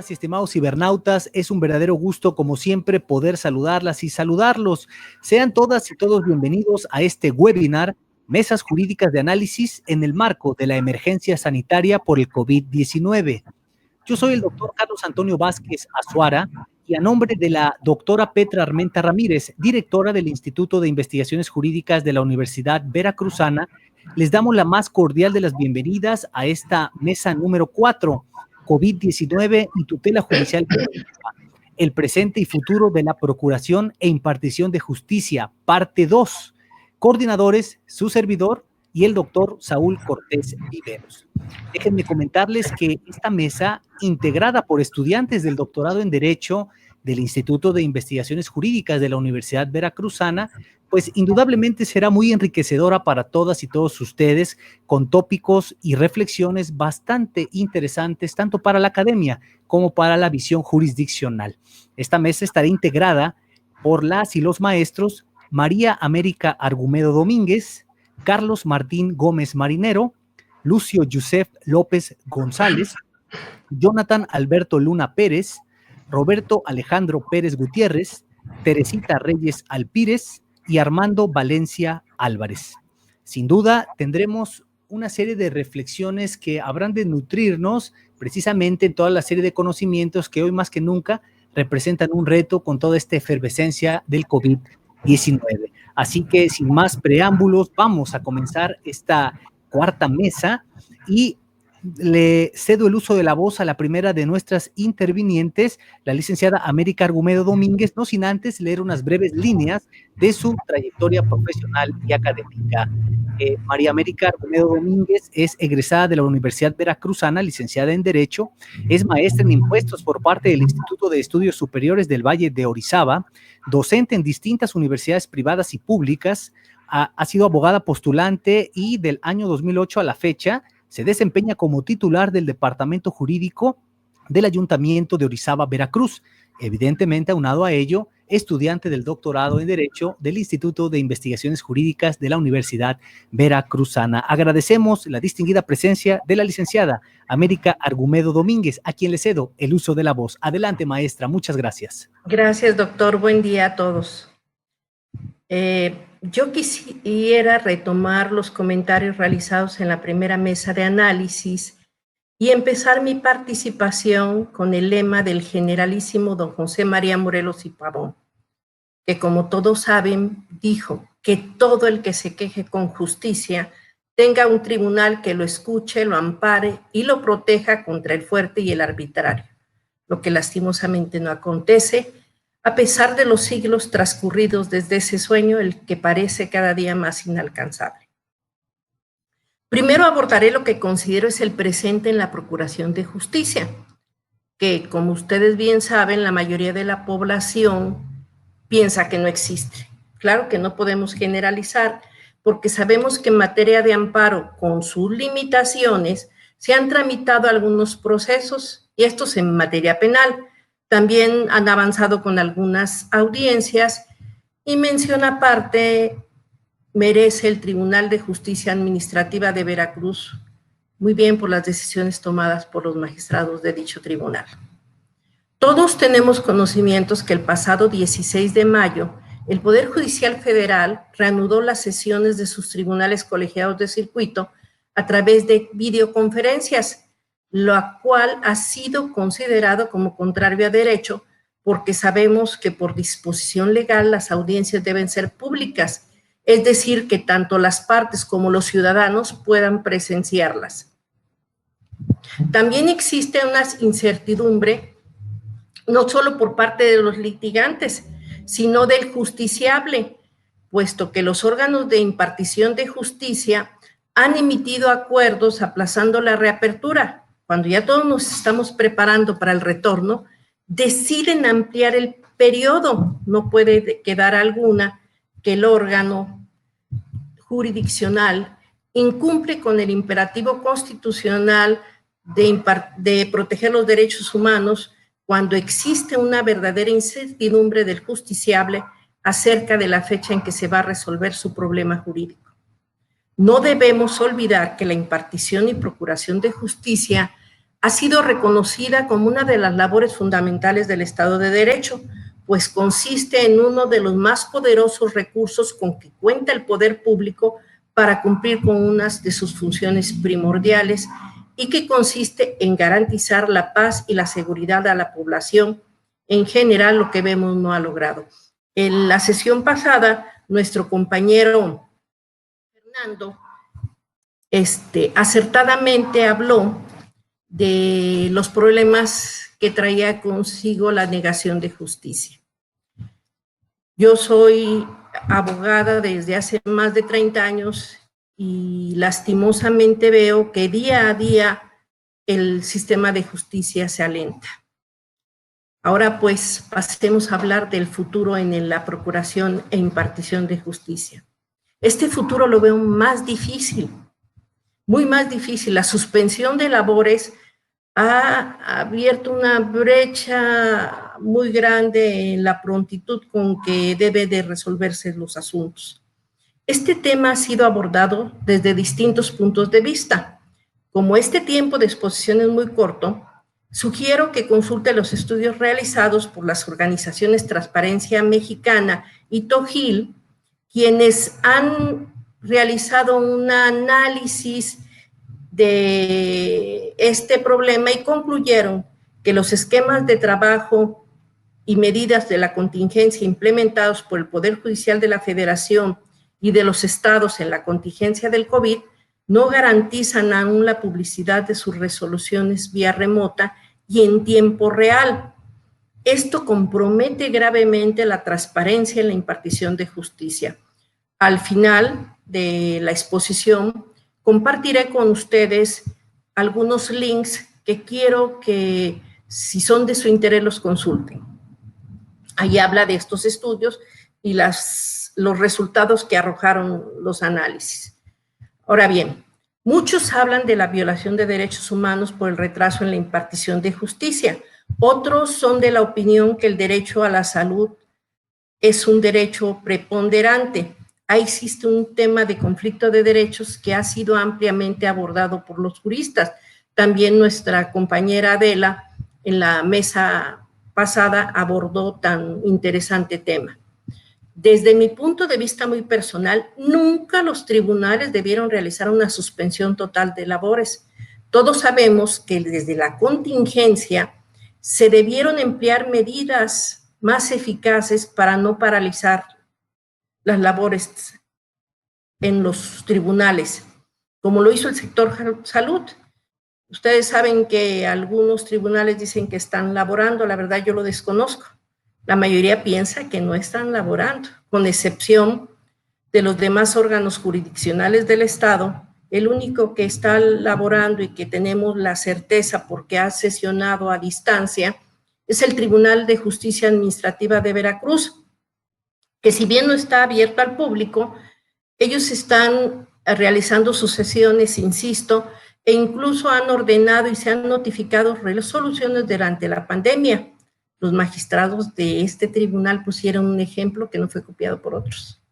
Estimadas y estimados cibernautas, es un verdadero gusto, como siempre, poder saludarlas y saludarlos. Sean todas y todos bienvenidos a este webinar, Mesas Jurídicas de Análisis en el marco de la emergencia sanitaria por el COVID-19. Yo soy el doctor Carlos Antonio Vázquez Azuara y a nombre de la doctora Petra Armenta Ramírez, directora del Instituto de Investigaciones Jurídicas de la Universidad Veracruzana, les damos la más cordial de las bienvenidas a esta mesa número 4, COVID-19 y tutela judicial colectiva, el presente y futuro de la procuración e impartición de justicia, parte 2. Coordinadores, su servidor y el doctor Saúl Cortés Viveros. Déjenme comentarles que esta mesa, integrada por estudiantes del doctorado en Derecho del Instituto de Investigaciones Jurídicas de la Universidad Veracruzana, pues indudablemente será muy enriquecedora para todas y todos ustedes, con tópicos y reflexiones bastante interesantes, tanto para la academia como para la visión jurisdiccional. Esta mesa estará integrada por las y los maestros María América Argumedo Domínguez, Carlos Martín Gómez Marinero, Lucio Yusef López González, Jonathan Alberto Luna Pérez, Roberto Alejandro Pérez Gutiérrez, Teresita Reyes Alpírez y Armando Valencia Álvarez. Sin duda tendremos una serie de reflexiones que habrán de nutrirnos precisamente en toda la serie de conocimientos que hoy más que nunca representan un reto con toda esta efervescencia del COVID-19. Así que sin más preámbulos, vamos a comenzar esta cuarta mesa y le cedo el uso de la voz a la primera de nuestras intervinientes, la licenciada América Argumedo Domínguez, no sin antes leer unas breves líneas de su trayectoria profesional y académica. María América Argumedo Domínguez es egresada de la Universidad Veracruzana, licenciada en Derecho, es maestra en impuestos por parte del Instituto de Estudios Superiores del Valle de Orizaba, docente en distintas universidades privadas y públicas, ha sido abogada postulante y del año 2008 a la fecha se desempeña como titular del Departamento Jurídico del Ayuntamiento de Orizaba, Veracruz. Evidentemente, aunado a ello, estudiante del doctorado en Derecho del Instituto de Investigaciones Jurídicas de la Universidad Veracruzana. Agradecemos la distinguida presencia de la licenciada América Argumedo Domínguez, a quien le cedo el uso de la voz. Adelante, maestra. Muchas gracias. Gracias, doctor. Buen día a todos. Yo quisiera retomar los comentarios realizados en la primera mesa de análisis y empezar mi participación con el lema del generalísimo don José María Morelos y Pavón, que como todos saben, dijo que todo el que se queje con justicia tenga un tribunal que lo escuche, lo ampare y lo proteja contra el fuerte y el arbitrario, lo que lastimosamente no acontece, a pesar de los siglos transcurridos desde ese sueño, el que parece cada día más inalcanzable. Primero abordaré lo que considero es el presente en la procuración de justicia, que, como ustedes bien saben, la mayoría de la población piensa que no existe. Claro que no podemos generalizar, porque sabemos que en materia de amparo, con sus limitaciones, se han tramitado algunos procesos, y estos en materia penal. También han avanzado con algunas audiencias y mención aparte merece el Tribunal de Justicia Administrativa de Veracruz, muy bien por las decisiones tomadas por los magistrados de dicho tribunal. Todos tenemos conocimientos que el pasado 16 de mayo el Poder Judicial Federal reanudó las sesiones de sus tribunales colegiados de circuito a través de videoconferencias, lo cual ha sido considerado como contrario a derecho, porque sabemos que por disposición legal las audiencias deben ser públicas, es decir, que tanto las partes como los ciudadanos puedan presenciarlas. También existe una incertidumbre, no solo por parte de los litigantes, sino del justiciable, puesto que los órganos de impartición de justicia han emitido acuerdos aplazando la reapertura. Cuando ya todos nos estamos preparando para el retorno, deciden ampliar el periodo. No puede quedar alguna que el órgano jurisdiccional incumple con el imperativo constitucional de proteger los derechos humanos cuando existe una verdadera incertidumbre del justiciable acerca de la fecha en que se va a resolver su problema jurídico. No debemos olvidar que la impartición y procuración de justicia ha sido reconocida como una de las labores fundamentales del Estado de Derecho, pues consiste en uno de los más poderosos recursos con que cuenta el poder público para cumplir con unas de sus funciones primordiales y que consiste en garantizar la paz y la seguridad a la población. En general, lo que vemos no ha logrado. En la sesión pasada, nuestro compañero Fernando acertadamente habló de los problemas que traía consigo la negación de justicia. Yo soy abogada desde hace más de 30 años y lastimosamente veo que día a día el sistema de justicia se alenta. Ahora pues pasemos a hablar del futuro en la procuración e impartición de justicia. Este futuro lo veo más difícil, muy más difícil. La suspensión de labores ha abierto una brecha muy grande en la prontitud con que debe de resolverse los asuntos. Este tema ha sido abordado desde distintos puntos de vista. Como este tiempo de exposición es muy corto, sugiero que consulte los estudios realizados por las organizaciones Transparencia Mexicana y TOGIL, quienes han realizado un análisis de este problema y concluyeron que los esquemas de trabajo y medidas de la contingencia implementados por el Poder Judicial de la Federación y de los estados en la contingencia del COVID no garantizan aún la publicidad de sus resoluciones vía remota y en tiempo real. Esto compromete gravemente la transparencia en la impartición de justicia. Al final de la exposición, compartiré con ustedes algunos links que quiero que, si son de su interés, los consulten. Ahí habla de estos estudios y los resultados que arrojaron los análisis. Ahora bien, muchos hablan de la violación de derechos humanos por el retraso en la impartición de justicia. Otros son de la opinión que el derecho a la salud es un derecho preponderante. Ahí existe un tema de conflicto de derechos que ha sido ampliamente abordado por los juristas. También nuestra compañera Adela en la mesa pasada abordó tan interesante tema. Desde mi punto de vista muy personal, nunca los tribunales debieron realizar una suspensión total de labores. Todos sabemos que desde la contingencia se debieron emplear medidas más eficaces para no paralizar las labores en los tribunales, como lo hizo el sector salud. Ustedes saben que algunos tribunales dicen que están laborando, la verdad yo lo desconozco. La mayoría piensa que no están laborando, con excepción de los demás órganos jurisdiccionales del Estado. El único que está laborando y que tenemos la certeza porque ha sesionado a distancia es el Tribunal de Justicia Administrativa de Veracruz, que si bien no está abierto al público, ellos están realizando sus sesiones, insisto, e incluso han ordenado y se han notificado resoluciones durante la pandemia. Los magistrados de este tribunal pusieron un ejemplo que no fue copiado por otros.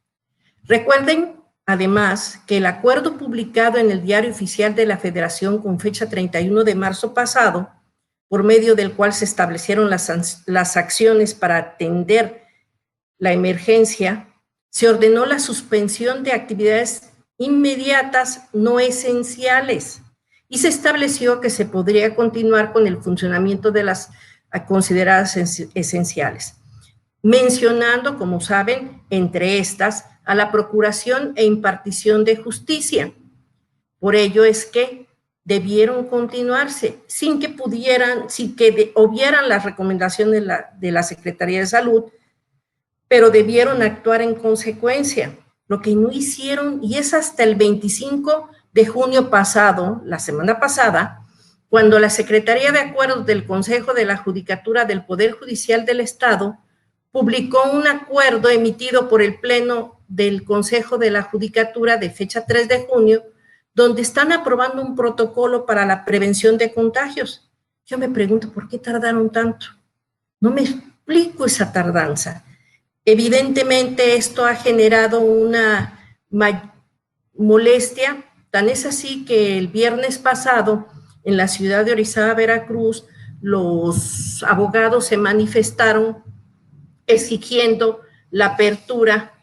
Recuerden, además, que el acuerdo publicado en el Diario Oficial de la Federación con fecha 31 de marzo pasado, por medio del cual se establecieron las acciones para atender la emergencia, se ordenó la suspensión de actividades inmediatas no esenciales y se estableció que se podría continuar con el funcionamiento de las consideradas esenciales, mencionando, como saben, entre estas, a la procuración e impartición de justicia. Por ello es que debieron continuarse sin que obviaran las recomendaciones de la Secretaría de Salud, pero debieron actuar en consecuencia, lo que no hicieron, y es hasta el 25 de junio pasado, la semana pasada, cuando la Secretaría de Acuerdos del Consejo de la Judicatura del Poder Judicial del Estado publicó un acuerdo emitido por el Pleno del Consejo de la Judicatura de fecha 3 de junio, donde están aprobando un protocolo para la prevención de contagios. Yo me pregunto, ¿por qué tardaron tanto? No me explico esa tardanza. Evidentemente esto ha generado una molestia, tan es así que el viernes pasado en la ciudad de Orizaba, Veracruz, los abogados se manifestaron exigiendo la apertura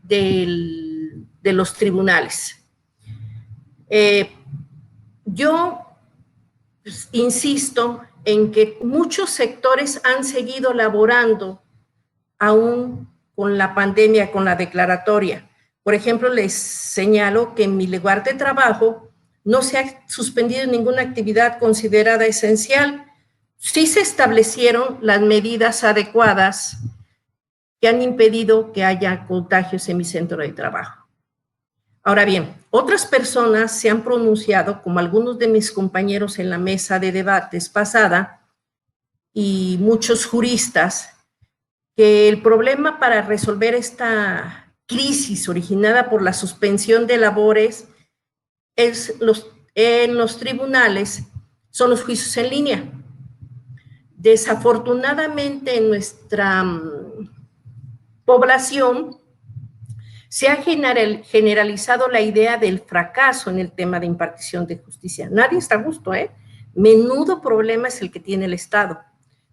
de los tribunales. Yo pues, insisto en que muchos sectores han seguido laborando aún con la pandemia, con la declaratoria. Por ejemplo, les señalo que en mi lugar de trabajo no se ha suspendido ninguna actividad considerada esencial. Sí se establecieron las medidas adecuadas que han impedido que haya contagios en mi centro de trabajo. Ahora bien, otras personas se han pronunciado, como algunos de mis compañeros en la mesa de debates pasada y muchos juristas, que el problema para resolver esta crisis originada por la suspensión de labores en los tribunales son los juicios en línea. Desafortunadamente en nuestra población se ha generalizado la idea del fracaso en el tema de impartición de justicia. Nadie está a gusto, ¿eh? Menudo problema es el que tiene el Estado.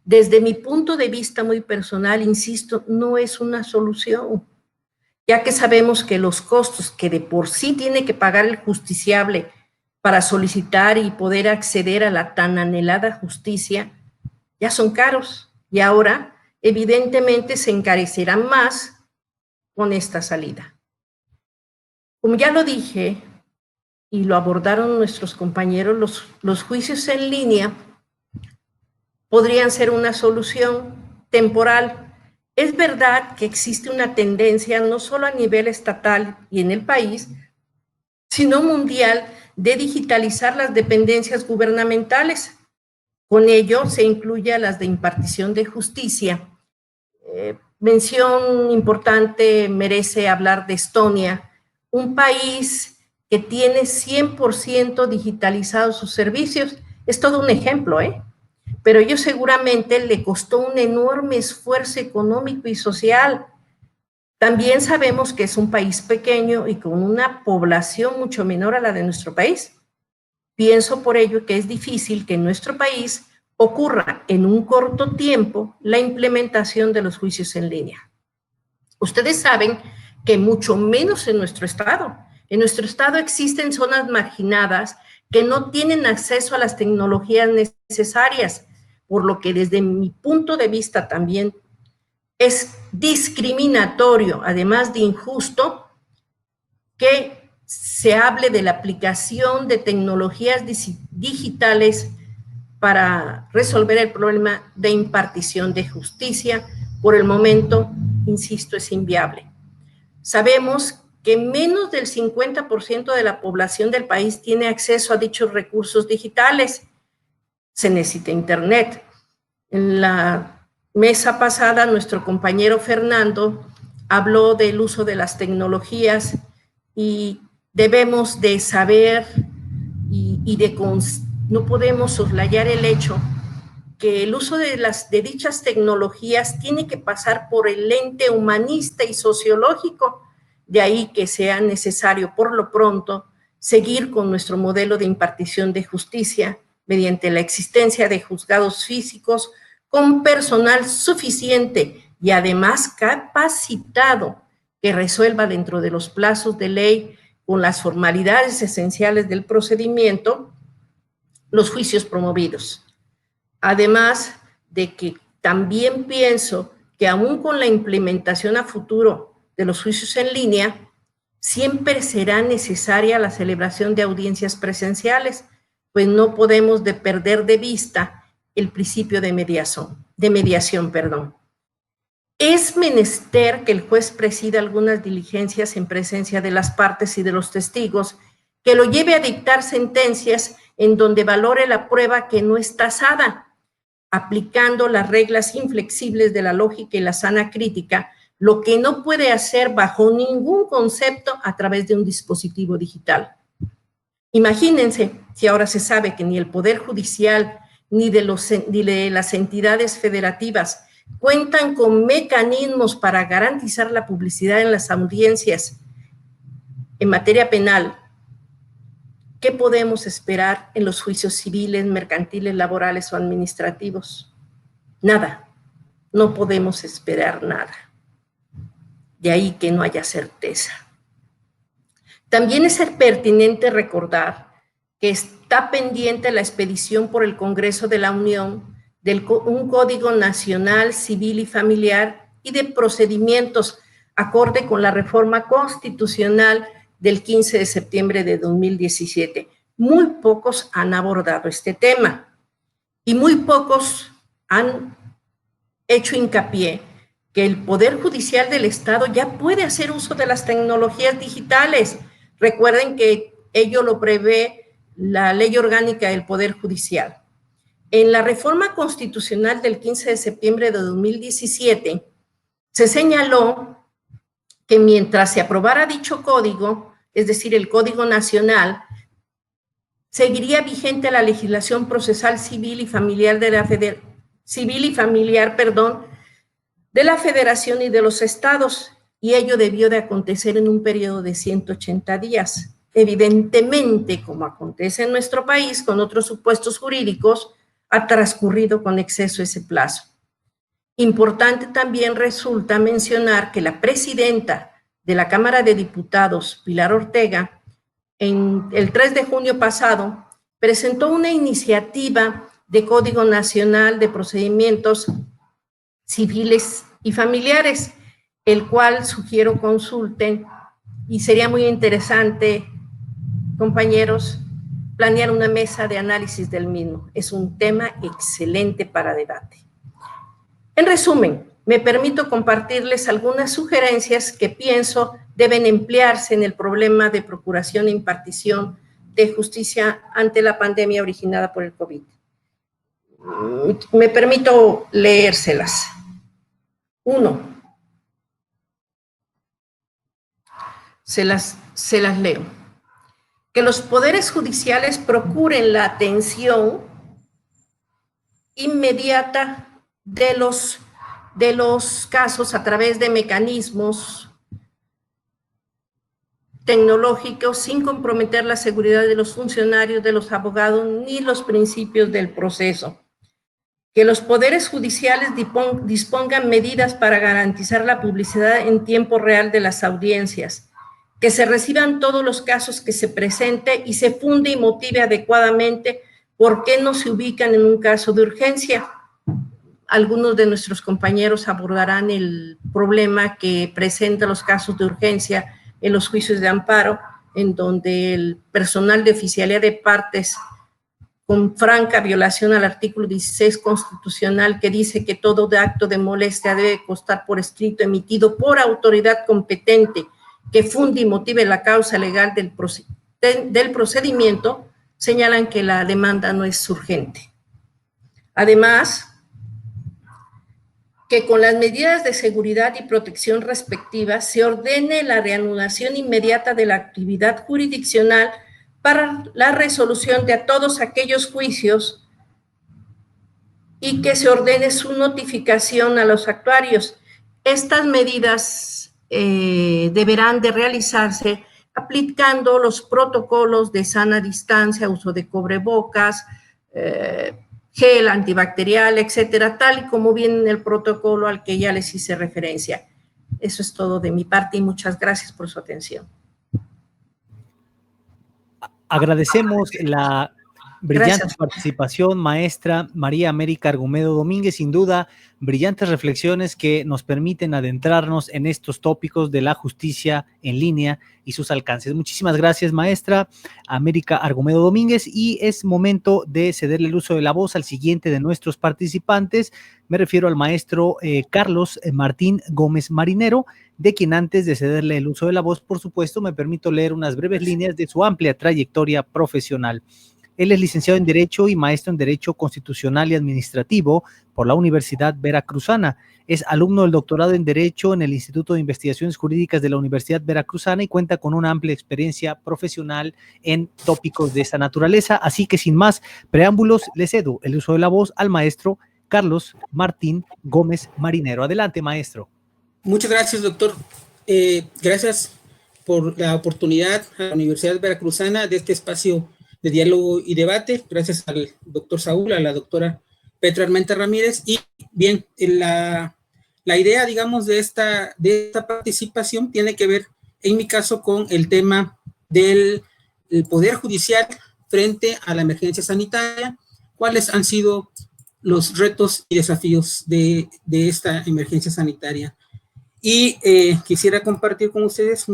Desde mi punto de vista muy personal, insisto, no es una solución, ya que sabemos que los costos que de por sí tiene que pagar el justiciable para solicitar y poder acceder a la tan anhelada justicia ya son caros y ahora evidentemente se encarecerán más con esta salida. Como ya lo dije y lo abordaron nuestros compañeros, los juicios en línea podrían ser una solución temporal. Es verdad que existe una tendencia, no solo a nivel estatal y en el país, sino mundial, de digitalizar las dependencias gubernamentales. Con ello se incluye a las de impartición de justicia. Mención importante merece hablar de Estonia, un país que tiene 100% digitalizados sus servicios. Es todo un ejemplo, pero ello seguramente le costó un enorme esfuerzo económico y social. También sabemos que es un país pequeño y con una población mucho menor a la de nuestro país. Pienso por ello que es difícil que en nuestro país ocurra en un corto tiempo la implementación de los juicios en línea. Ustedes saben que mucho menos en nuestro estado. En nuestro estado existen zonas marginadas que no tienen acceso a las tecnologías necesarias, por lo que desde mi punto de vista también es discriminatorio, además de injusto, que se hable de la aplicación de tecnologías digitales para resolver el problema de impartición de justicia. Por el momento, insisto, es inviable. Sabemos que menos del 50% de la población del país tiene acceso a dichos recursos digitales. Se necesita internet. En la mesa pasada, nuestro compañero Fernando habló del uso de las tecnologías y debemos de saber no podemos soslayar el hecho que el uso de dichas tecnologías tiene que pasar por el lente humanista y sociológico, de ahí que sea necesario por lo pronto seguir con nuestro modelo de impartición de justicia mediante la existencia de juzgados físicos con personal suficiente y además capacitado que resuelva dentro de los plazos de ley con las formalidades esenciales del procedimiento los juicios promovidos. Además de que también pienso que aún con la implementación a futuro de los juicios en línea, siempre será necesaria la celebración de audiencias presenciales, pues no podemos perder de vista el principio de mediación. Es menester que el juez presida algunas diligencias en presencia de las partes y de los testigos, que lo lleve a dictar sentencias en donde valore la prueba que no es tasada, aplicando las reglas inflexibles de la lógica y la sana crítica, lo que no puede hacer bajo ningún concepto a través de un dispositivo digital. Imagínense si ahora se sabe que ni el Poder Judicial ni de las entidades federativas cuentan con mecanismos para garantizar la publicidad en las audiencias en materia penal. ¿qué podemos esperar en los juicios civiles, mercantiles, laborales o administrativos? Nada, no podemos esperar nada. De ahí que no haya certeza. También es pertinente recordar que está pendiente la expedición por el Congreso de la Unión de un Código Nacional Civil y Familiar y de procedimientos acorde con la reforma constitucional del 15 de septiembre de 2017. Muy pocos han abordado este tema y muy pocos han hecho hincapié que el Poder Judicial del Estado ya puede hacer uso de las tecnologías digitales. Recuerden que ello lo prevé la Ley Orgánica del Poder Judicial. En la reforma constitucional del 15 de septiembre de 2017, se señaló que mientras se aprobara dicho código, es decir, el Código Nacional, seguiría vigente la legislación procesal civil y familiar de la Federación y de los estados, y ello debió de acontecer en un periodo de 180 días. Evidentemente, como acontece en nuestro país con otros supuestos jurídicos, ha transcurrido con exceso ese plazo. Importante también resulta mencionar que la presidenta de la Cámara de Diputados, Pilar Ortega, el 3 de junio pasado, presentó una iniciativa de Código Nacional de Procedimientos Civiles y Familiares, el cual sugiero consulten, y sería muy interesante, compañeros, planear una mesa de análisis del mismo. Es un tema excelente para debate. En resumen, me permito compartirles algunas sugerencias que pienso deben emplearse en el problema de procuración e impartición de justicia ante la pandemia originada por el COVID. Me permito leérselas. 1. Se las leo. Que los poderes judiciales procuren la atención inmediata de los casos a través de mecanismos tecnológicos sin comprometer la seguridad de los funcionarios, de los abogados, ni los principios del proceso. Que los poderes judiciales dispongan medidas para garantizar la publicidad en tiempo real de las audiencias. Que se reciban todos los casos que se presente y se funde y motive adecuadamente por qué no se ubican en un caso de urgencia. Algunos de nuestros compañeros abordarán el problema que presenta los casos de urgencia en los juicios de amparo, en donde el personal de oficialía de partes, con franca violación al artículo 16 constitucional, que dice que todo acto de molestia debe constar por escrito emitido por autoridad competente que funde y motive la causa legal del procedimiento, señalan que la demanda no es urgente. Además, que con las medidas de seguridad y protección respectivas se ordene la reanudación inmediata de la actividad jurisdiccional para la resolución de todos aquellos juicios y que se ordene su notificación a los actuarios. Estas medidas deberán de realizarse aplicando los protocolos de sana distancia, uso de cubrebocas, gel antibacterial, etcétera, tal y como viene en el protocolo al que ya les hice referencia. Eso es todo de mi parte y muchas gracias por su atención. Agradecemos la brillante participación, maestra María América Argumedo Domínguez. Sin duda, brillantes reflexiones que nos permiten adentrarnos en estos tópicos de la justicia en línea y sus alcances. Muchísimas gracias, maestra América Argumedo Domínguez, y es momento de cederle el uso de la voz al siguiente de nuestros participantes. Me refiero al maestro Carlos Martín Gómez Marinero, de quien antes de cederle el uso de la voz, por supuesto, me permito leer unas breves líneas de su amplia trayectoria profesional. Él es licenciado en Derecho y maestro en Derecho Constitucional y Administrativo por la Universidad Veracruzana. Es alumno del doctorado en Derecho en el Instituto de Investigaciones Jurídicas de la Universidad Veracruzana y cuenta con una amplia experiencia profesional en tópicos de esa naturaleza. Así que sin más preámbulos, le cedo el uso de la voz al maestro Carlos Martín Gómez Marinero. Adelante, maestro. Muchas gracias, doctor. Gracias por la oportunidad a la Universidad Veracruzana de este espacio de diálogo y debate, gracias al doctor Saúl, a la doctora Petra Armenta Ramírez. Y bien, la idea, digamos, de esta participación tiene que ver, en mi caso, con el tema del Poder Judicial frente a la emergencia sanitaria, cuáles han sido los retos y desafíos de esta emergencia sanitaria. Y quisiera compartir con ustedes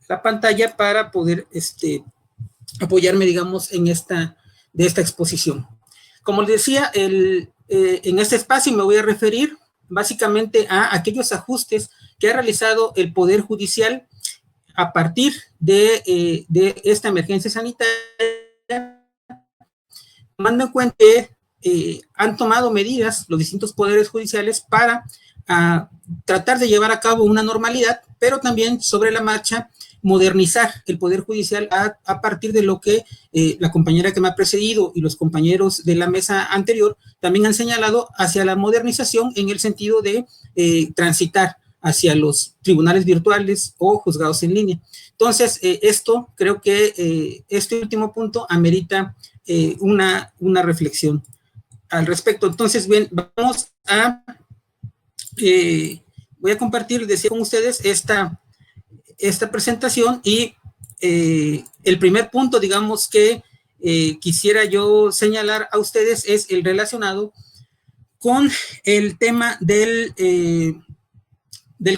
la pantalla para poder apoyarme, digamos, en esta exposición. Como les decía, en este espacio me voy a referir básicamente a aquellos ajustes que ha realizado el Poder Judicial a partir de esta emergencia sanitaria, tomando en cuenta que han tomado medidas los distintos poderes judiciales para tratar de llevar a cabo una normalidad, pero también sobre la marcha modernizar el Poder Judicial a partir de lo que la compañera que me ha precedido y los compañeros de la mesa anterior también han señalado hacia la modernización en el sentido de transitar hacia los tribunales virtuales o juzgados en línea. Entonces, esto creo que este último punto amerita una reflexión al respecto. Entonces, bien, vamos a voy a compartir, decía con ustedes, esta presentación y el primer punto, digamos, que quisiera yo señalar a ustedes es el relacionado con el tema del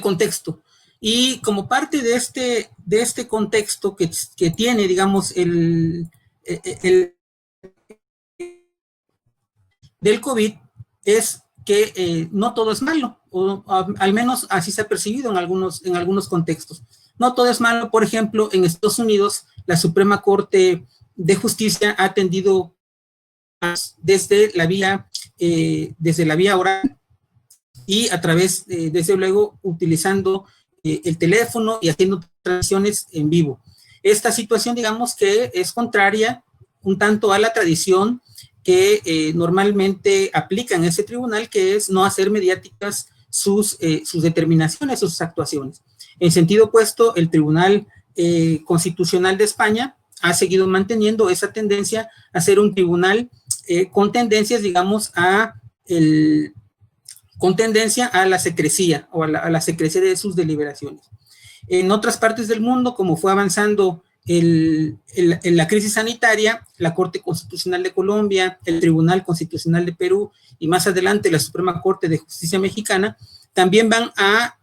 contexto. Y como parte de este contexto que tiene, digamos, del COVID, es que no todo es malo, o al menos así se ha percibido en algunos contextos. No todo es malo. Por ejemplo, en Estados Unidos, la Suprema Corte de Justicia ha atendido desde la vía oral y a través, desde luego, utilizando el teléfono y haciendo transmisiones en vivo. Esta situación, digamos, que es contraria un tanto a la tradición que normalmente aplica en ese tribunal, que es no hacer mediáticas sus determinaciones, sus actuaciones. En sentido opuesto, el Tribunal Constitucional de España ha seguido manteniendo esa tendencia a ser un tribunal con tendencias, digamos, con tendencia a la secrecía o a la secrecía de sus deliberaciones. En otras partes del mundo, como fue avanzando en la crisis sanitaria, la Corte Constitucional de Colombia, el Tribunal Constitucional de Perú y más adelante la Suprema Corte de Justicia Mexicana, también van a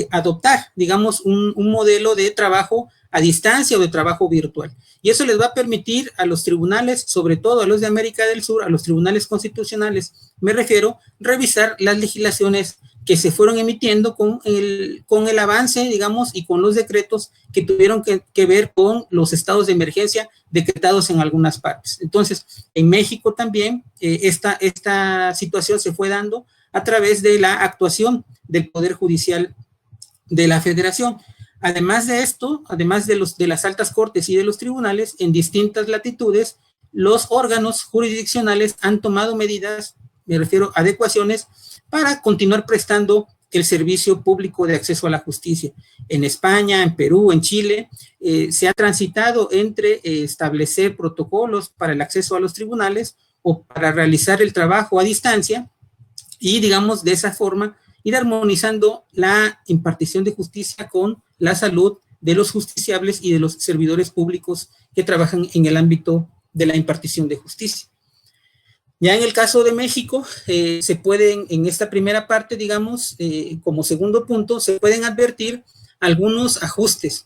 adoptar, digamos, un modelo de trabajo a distancia o de trabajo virtual. Y eso les va a permitir a los tribunales, sobre todo a los de América del Sur, a los tribunales constitucionales, me refiero, revisar las legislaciones que se fueron emitiendo con el avance, digamos, y con los decretos que tuvieron que ver con los estados de emergencia decretados en algunas partes. Entonces, en México también esta situación se fue dando a través de la actuación del Poder Judicial de la Federación. Además de esto, además de las altas cortes y de los tribunales, en distintas latitudes, los órganos jurisdiccionales han tomado medidas, me refiero a adecuaciones, para continuar prestando el servicio público de acceso a la justicia. En España, en Perú, en Chile, se ha transitado entre establecer protocolos para el acceso a los tribunales o para realizar el trabajo a distancia y, digamos, de esa forma ir armonizando la impartición de justicia con la salud de los justiciables y de los servidores públicos que trabajan en el ámbito de la impartición de justicia. Ya en el caso de México, se pueden, en esta primera parte, digamos, como segundo punto, se pueden advertir algunos ajustes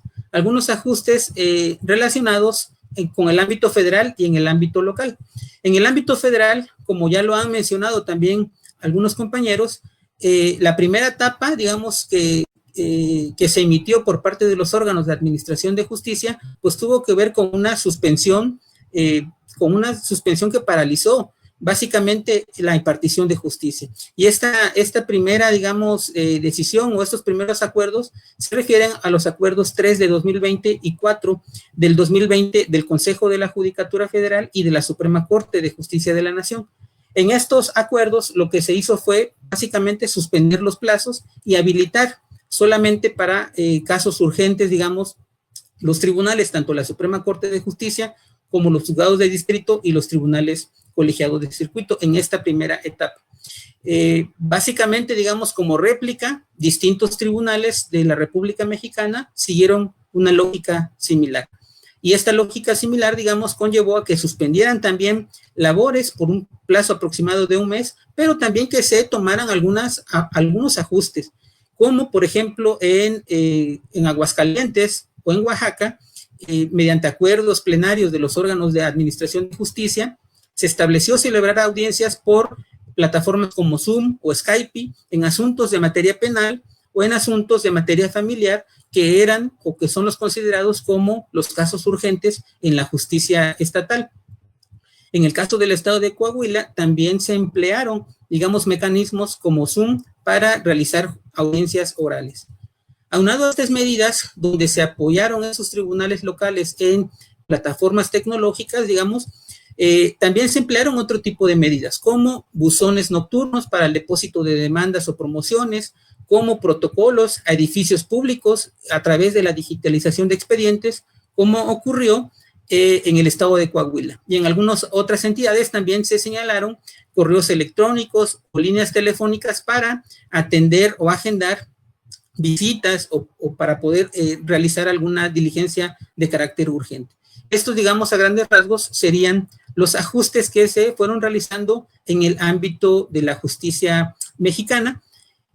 relacionados con el ámbito federal y en el ámbito local. En el ámbito federal, como ya lo han mencionado también algunos compañeros, la primera etapa, digamos, que se emitió por parte de los órganos de administración de justicia, pues tuvo que ver con una suspensión que paralizó básicamente la impartición de justicia. Y esta primera, digamos, decisión o estos primeros acuerdos se refieren a los acuerdos 3 de 2020 y 4 del 2020 del Consejo de la Judicatura Federal y de la Suprema Corte de Justicia de la Nación. En estos acuerdos lo que se hizo fue básicamente suspender los plazos y habilitar solamente para casos urgentes, digamos, los tribunales, tanto la Suprema Corte de Justicia como los juzgados de distrito y los tribunales colegiados de circuito en esta primera etapa. Básicamente, digamos, como réplica, distintos tribunales de la República Mexicana siguieron una lógica similar. Y esta lógica similar, digamos, conllevó a que suspendieran también labores por un plazo aproximado de un mes, pero también que se tomaran algunos ajustes, como por ejemplo en Aguascalientes o en Oaxaca, mediante acuerdos plenarios de los órganos de administración de justicia, se estableció celebrar audiencias por plataformas como Zoom o Skype en asuntos de materia penal o en asuntos de materia familiar que eran o que son los considerados como los casos urgentes en la justicia estatal. En el caso del estado de Coahuila, también se emplearon, digamos, mecanismos como Zoom para realizar audiencias orales. Aunado a estas medidas, donde se apoyaron esos tribunales locales en plataformas tecnológicas, digamos, también se emplearon otro tipo de medidas, como buzones nocturnos para el depósito de demandas o promociones, como protocolos a edificios públicos a través de la digitalización de expedientes, como ocurrió en el estado de Coahuila. Y en algunas otras entidades también se señalaron correos electrónicos o líneas telefónicas para atender o agendar visitas o para poder realizar alguna diligencia de carácter urgente. Estos, digamos, a grandes rasgos serían los ajustes que se fueron realizando en el ámbito de la justicia mexicana,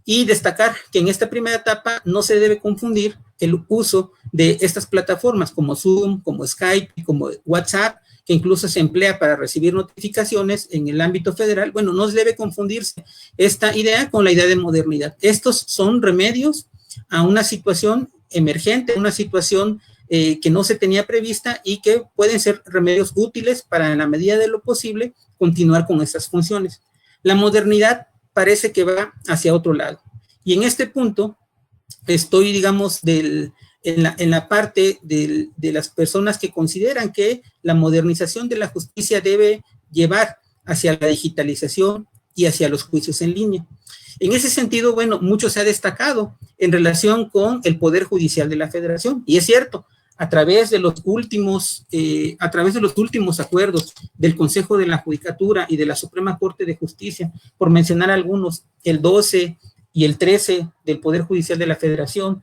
y destacar que en esta primera etapa no se debe confundir el uso de estas plataformas como Zoom, como Skype, como WhatsApp, que incluso se emplea para recibir notificaciones en el ámbito federal. Bueno, no debe confundirse esta idea con la idea de modernidad. Estos son remedios a una situación emergente, una situación que no se tenía prevista y que pueden ser remedios útiles para, en la medida de lo posible, continuar con estas funciones. La modernidad parece que va hacia otro lado. Y en este punto estoy, digamos, en la parte de las personas que consideran que la modernización de la justicia debe llevar hacia la digitalización y hacia los juicios en línea. En ese sentido, bueno, mucho se ha destacado en relación con el Poder Judicial de la Federación, y es cierto, a través de los últimos acuerdos del Consejo de la Judicatura y de la Suprema Corte de Justicia, por mencionar algunos, el 12 y el 13 del Poder Judicial de la Federación,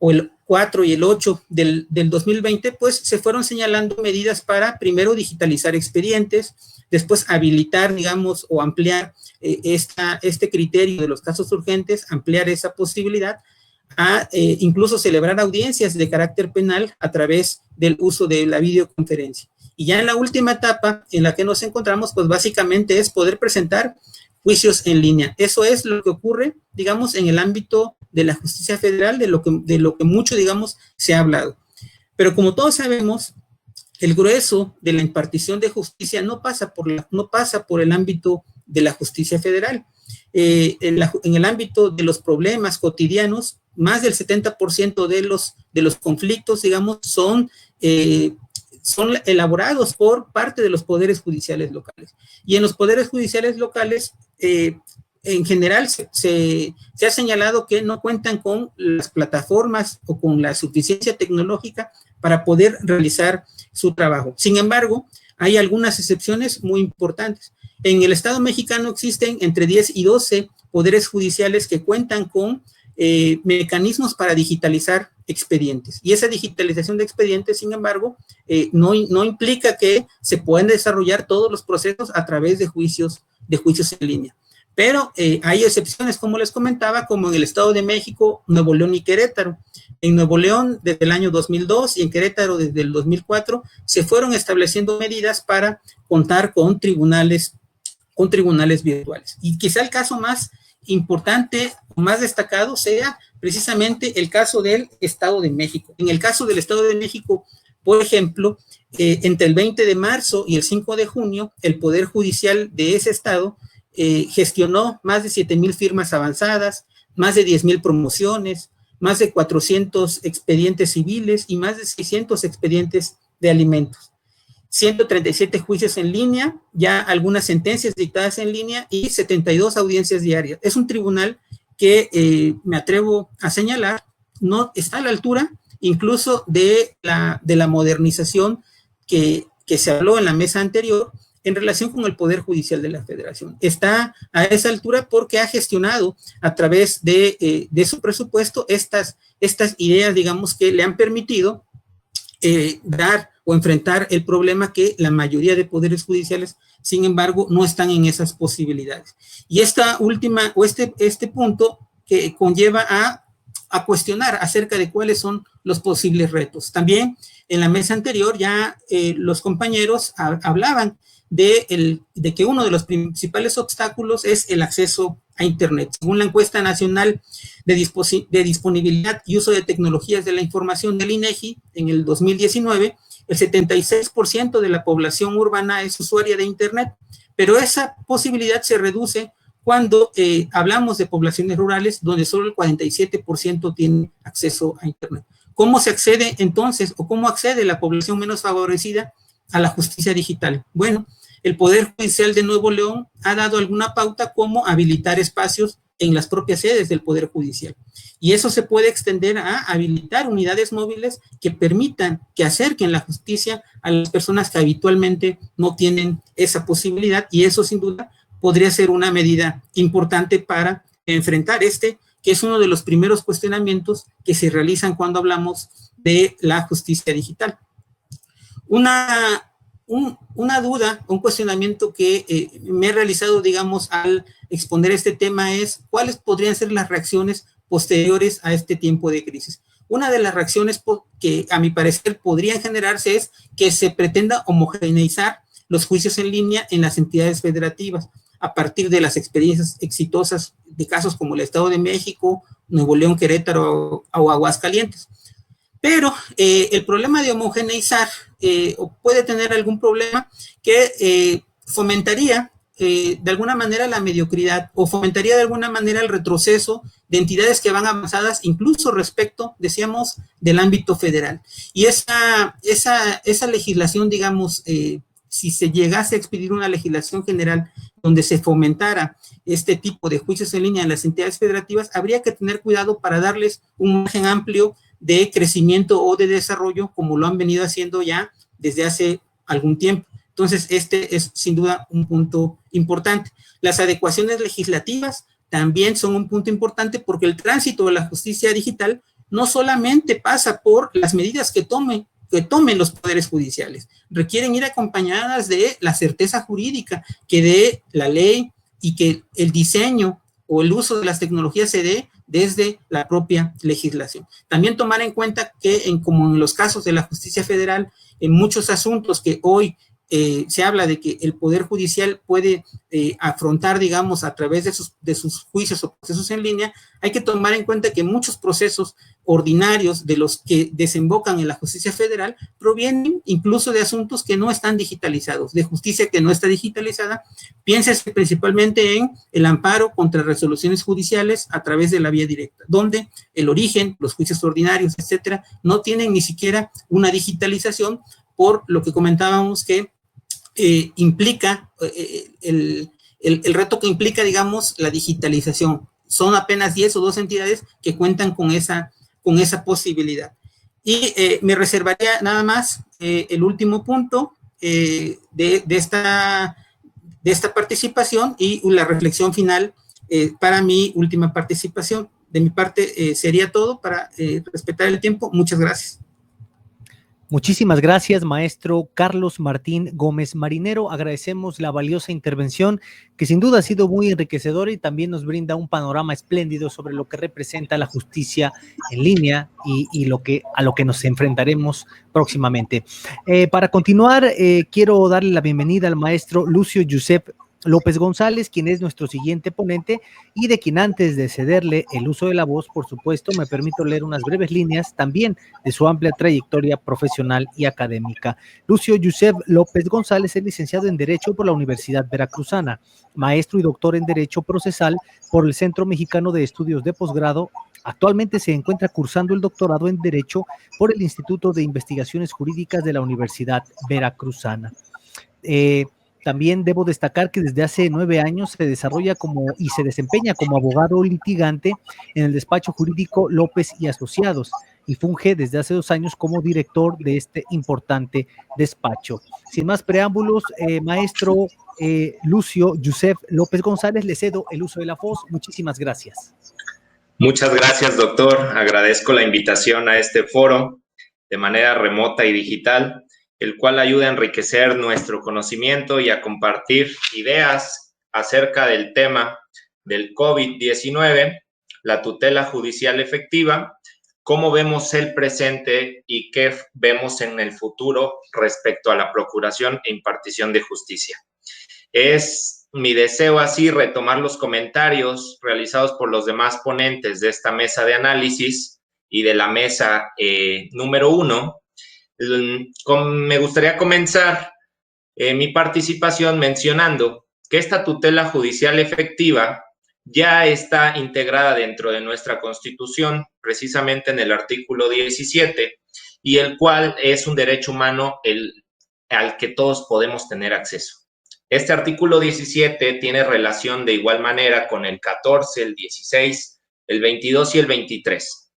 o el 4 y el 8 del 2020, pues se fueron señalando medidas para, primero, digitalizar expedientes, después habilitar, digamos, o ampliar este criterio de los casos urgentes, ampliar esa posibilidad, a incluso celebrar audiencias de carácter penal a través del uso de la videoconferencia. Y ya en la última etapa en la que nos encontramos, pues básicamente es poder presentar juicios en línea. Eso es lo que ocurre, digamos, en el ámbito de la justicia federal, de lo que mucho, digamos, se ha hablado. Pero como todos sabemos, el grueso de la impartición de justicia no pasa por el ámbito de la justicia federal. En el ámbito de los problemas cotidianos, más del 70% de los conflictos, digamos, son elaborados por parte de los poderes judiciales locales. Y en los poderes judiciales locales, en general, se ha señalado que no cuentan con las plataformas o con la suficiencia tecnológica para poder realizar su trabajo. Sin embargo, hay algunas excepciones muy importantes. En el Estado mexicano existen entre 10 y 12 poderes judiciales que cuentan con mecanismos para digitalizar expedientes. Y esa digitalización de expedientes, sin embargo, no implica que se puedan desarrollar todos los procesos a través de juicios en línea. Pero hay excepciones, como les comentaba, como en el Estado de México, Nuevo León y Querétaro. En Nuevo León desde el año 2002 y en Querétaro desde el 2004 se fueron estableciendo medidas para contar con tribunales virtuales. Y quizá el caso más importante o más destacado sea precisamente el caso del Estado de México. En el caso del Estado de México, por ejemplo, entre el 20 de marzo y el 5 de junio, el Poder Judicial de ese estado gestionó más de 7,000 firmas avanzadas, más de 10,000 promociones, más de 400 expedientes civiles y más de 600 expedientes de alimentos. 137 juicios en línea, ya algunas sentencias dictadas en línea y 72 audiencias diarias. Es un tribunal que me atrevo a señalar, no está a la altura incluso de la modernización que que se habló en la mesa anterior en relación con el Poder Judicial de la Federación. Está a esa altura porque ha gestionado a través de su presupuesto estas ideas, digamos, que le han permitido dar o enfrentar el problema que la mayoría de poderes judiciales, sin embargo, no están en esas posibilidades. Y esta última, o este punto que conlleva a cuestionar acerca de cuáles son los posibles retos. También en la mesa anterior ya los compañeros hablaban de que uno de los principales obstáculos es el acceso a Internet. Según la encuesta nacional de disponibilidad y uso de tecnologías de la información del INEGI, en el 2019, el 76% de la población urbana es usuaria de Internet, pero esa posibilidad se reduce cuando hablamos de poblaciones rurales, donde solo el 47% tiene acceso a Internet. ¿Cómo se accede entonces, o cómo accede la población menos favorecida a la justicia digital? Bueno, el Poder Judicial de Nuevo León ha dado alguna pauta como habilitar espacios en las propias sedes del Poder Judicial. Y eso se puede extender a habilitar unidades móviles que permitan, que acerquen la justicia a las personas que habitualmente no tienen esa posibilidad, y eso sin duda podría ser una medida importante para enfrentar que es uno de los primeros cuestionamientos que se realizan cuando hablamos de la justicia digital. Una duda, un cuestionamiento que me he realizado, digamos, al exponer este tema es cuáles podrían ser las reacciones posteriores a este tiempo de crisis. Una de las reacciones que a mi parecer podrían generarse es que se pretenda homogeneizar los juicios en línea en las entidades federativas a partir de las experiencias exitosas de casos como el Estado de México, Nuevo León, Querétaro o Aguascalientes. Pero el problema de homogeneizar puede tener algún problema que fomentaría de alguna manera la mediocridad o fomentaría de alguna manera el retroceso de entidades que van avanzadas incluso respecto, decíamos, del ámbito federal. Y esa legislación, digamos, si se llegase a expedir una legislación general donde se fomentara este tipo de juicios en línea en las entidades federativas, habría que tener cuidado para darles un margen amplio de crecimiento o de desarrollo, como lo han venido haciendo ya desde hace algún tiempo. Entonces, este es sin duda un punto importante. Las adecuaciones legislativas también son un punto importante porque el tránsito de la justicia digital no solamente pasa por las medidas que tomen los poderes judiciales, requieren ir acompañadas de la certeza jurídica que dé la ley y que el diseño o el uso de las tecnologías se dé desde la propia legislación. También tomar en cuenta que, como en los casos de la justicia federal, en muchos asuntos que hoy se habla de que el Poder Judicial puede afrontar, digamos, a través de sus juicios o procesos en línea, hay que tomar en cuenta que muchos procesos ordinarios de los que desembocan en la justicia federal provienen incluso de asuntos que no están digitalizados, de justicia que no está digitalizada. Piénsese principalmente en el amparo contra resoluciones judiciales a través de la vía directa, donde el origen, los juicios ordinarios, etcétera, no tienen ni siquiera una digitalización, por lo que comentábamos que implica el reto que implica, digamos, la digitalización. Son apenas 10 o 12 entidades que cuentan con esa posibilidad. Y me reservaría nada más el último punto de esta participación y la reflexión final para mi última participación. De mi parte sería todo para respetar el tiempo. Muchas gracias. Muchísimas gracias, maestro Carlos Martín Gómez Marinero. Agradecemos la valiosa intervención que sin duda ha sido muy enriquecedora y también nos brinda un panorama espléndido sobre lo que representa la justicia en línea y a lo que nos enfrentaremos próximamente. Para continuar, quiero darle la bienvenida al maestro Lucio Josep López González, quien es nuestro siguiente ponente y de quien, antes de cederle el uso de la voz, por supuesto, me permito leer unas breves líneas también de su amplia trayectoria profesional y académica. Lucio Josep López González es licenciado en Derecho por la Universidad Veracruzana, maestro y doctor en Derecho Procesal por el Centro Mexicano de Estudios de Posgrado. Actualmente se encuentra cursando el doctorado en Derecho por el Instituto de Investigaciones Jurídicas de la Universidad Veracruzana. También debo destacar que desde hace 9 años se desarrolla se desempeña como abogado litigante en el despacho jurídico López y Asociados. y funge desde hace 2 años como director de este importante despacho. Sin más preámbulos, maestro Lucio Yusef López González, le cedo el uso de la voz. Muchísimas gracias. Muchas gracias, doctor. Agradezco la invitación a este foro de manera remota y digital, el cual ayuda a enriquecer nuestro conocimiento y a compartir ideas acerca del tema del COVID-19, la tutela judicial efectiva, cómo vemos el presente y qué vemos en el futuro respecto a la procuración e impartición de justicia. Es mi deseo así retomar los comentarios realizados por los demás ponentes de esta mesa de análisis y de la mesa número 1. Me gustaría comenzar mi participación mencionando que esta tutela judicial efectiva ya está integrada dentro de nuestra Constitución, precisamente en el artículo 17, y el cual es un derecho humano al que todos podemos tener acceso. Este artículo 17 tiene relación de igual manera con el 14, el 16, el 22 y el 23.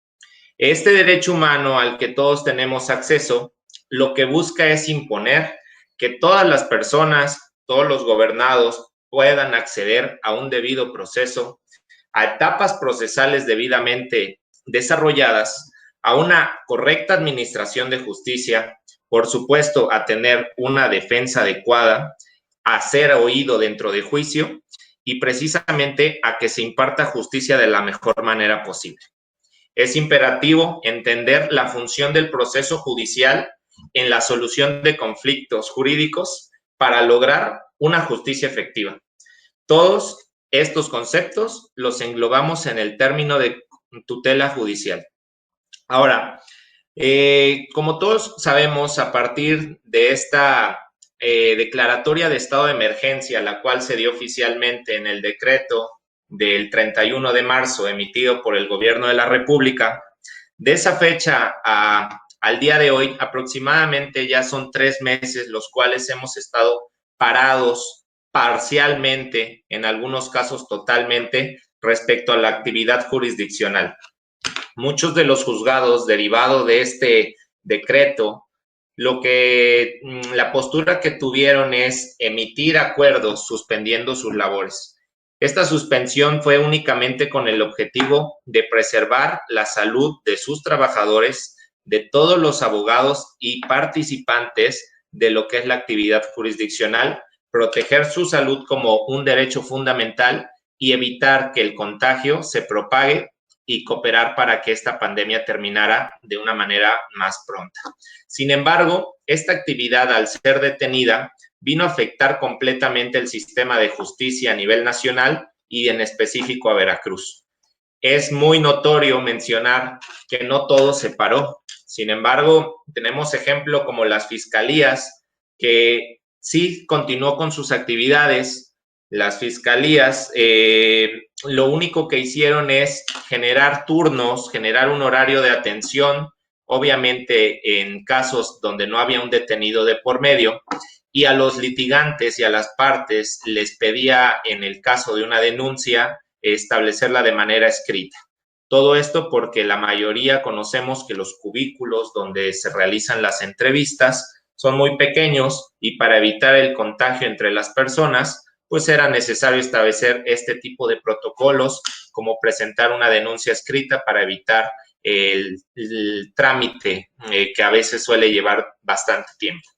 Este derecho humano al que todos tenemos acceso, lo que busca es imponer que todas las personas, todos los gobernados puedan acceder a un debido proceso, a etapas procesales debidamente desarrolladas, a una correcta administración de justicia, por supuesto, a tener una defensa adecuada, a ser oído dentro de juicio y precisamente a que se imparta justicia de la mejor manera posible. Es imperativo entender la función del proceso judicial en la solución de conflictos jurídicos para lograr una justicia efectiva. Todos estos conceptos los englobamos en el término de tutela judicial. Ahora, como todos sabemos, a partir de esta declaratoria de estado de emergencia, la cual se dio oficialmente en el decreto del 31 de marzo emitido por el Gobierno de la República, de esa fecha al día de hoy, aproximadamente ya son 3 meses los cuales hemos estado parados parcialmente, en algunos casos totalmente, respecto a la actividad jurisdiccional. Muchos de los juzgados derivados de este decreto, la postura que tuvieron es emitir acuerdos suspendiendo sus labores. Esta suspensión fue únicamente con el objetivo de preservar la salud de sus trabajadores, de todos los abogados y participantes de lo que es la actividad jurisdiccional, proteger su salud como un derecho fundamental y evitar que el contagio se propague y cooperar para que esta pandemia terminara de una manera más pronta. Sin embargo, esta actividad, al ser detenida, vino a afectar completamente el sistema de justicia a nivel nacional y en específico a Veracruz. Es muy notorio mencionar que no todo se paró. Sin embargo, tenemos ejemplo como las fiscalías, que sí continuó con sus actividades. Las fiscalías lo único que hicieron es generar turnos, generar un horario de atención, obviamente en casos donde no había un detenido de por medio, y a los litigantes y a las partes les pedía, en el caso de una denuncia, establecerla de manera escrita. Todo esto porque la mayoría conocemos que los cubículos donde se realizan las entrevistas son muy pequeños y para evitar el contagio entre las personas, pues era necesario establecer este tipo de protocolos, como presentar una denuncia escrita para evitar el trámite que a veces suele llevar bastante tiempo.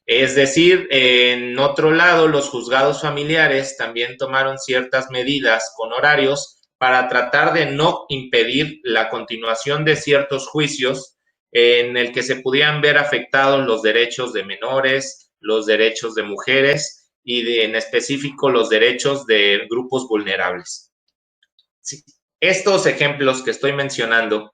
Es decir, en otro lado, los juzgados familiares también tomaron ciertas medidas con horarios para tratar de no impedir la continuación de ciertos juicios en el que se pudieran ver afectados los derechos de menores, los derechos de mujeres y en específico los derechos de grupos vulnerables. Sí. Estos ejemplos que estoy mencionando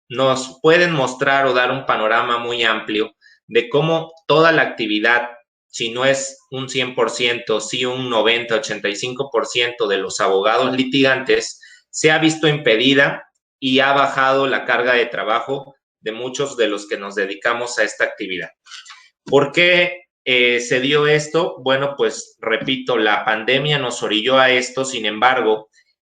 nos pueden mostrar o dar un panorama muy amplio de cómo toda la actividad, si no es un 100%, sí un 90, 85% de los abogados litigantes, se ha visto impedida y ha bajado la carga de trabajo de muchos de los que nos dedicamos a esta actividad. ¿Por qué se dio esto? Bueno, pues repito, la pandemia nos orilló a esto. Sin embargo,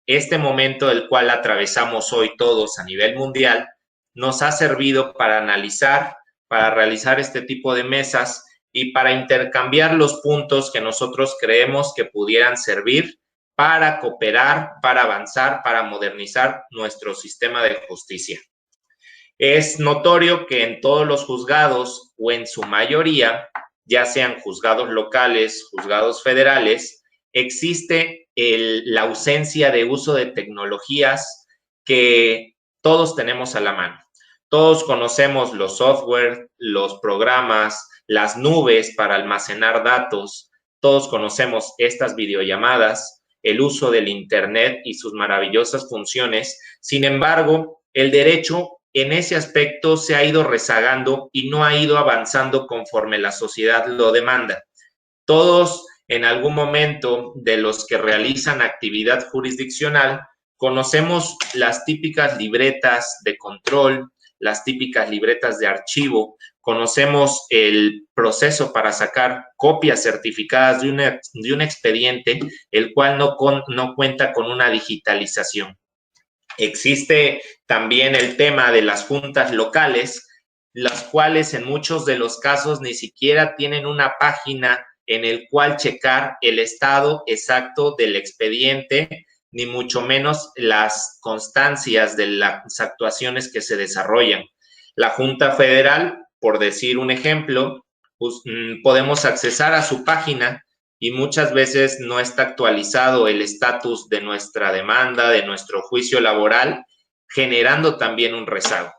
este momento del cual atravesamos hoy todos a nivel mundial nos ha servido para analizar, para realizar este tipo de mesas y para intercambiar los puntos que nosotros creemos que pudieran servir para cooperar, para avanzar, para modernizar nuestro sistema de justicia. Es notorio que en todos los juzgados, o en su mayoría, ya sean juzgados locales, juzgados federales, existe la ausencia de uso de tecnologías que todos tenemos a la mano. Todos conocemos los software, los programas, las nubes para almacenar datos. Todos conocemos estas videollamadas, el uso del Internet y sus maravillosas funciones. Sin embargo, el derecho en ese aspecto se ha ido rezagando y no ha ido avanzando conforme la sociedad lo demanda. Todos, en algún momento, de los que realizan actividad jurisdiccional, conocemos las típicas libretas de control, las típicas libretas de archivo, conocemos el proceso para sacar copias certificadas de un expediente, el cual no cuenta con una digitalización. Existe también el tema de las juntas locales, las cuales en muchos de los casos ni siquiera tienen una página en el cual checar el estado exacto del expediente, ni mucho menos las constancias de las actuaciones que se desarrollan. La Junta Federal, por decir un ejemplo, pues, podemos accesar a su página y muchas veces no está actualizado el estatus de nuestra demanda, de nuestro juicio laboral, generando también un rezago.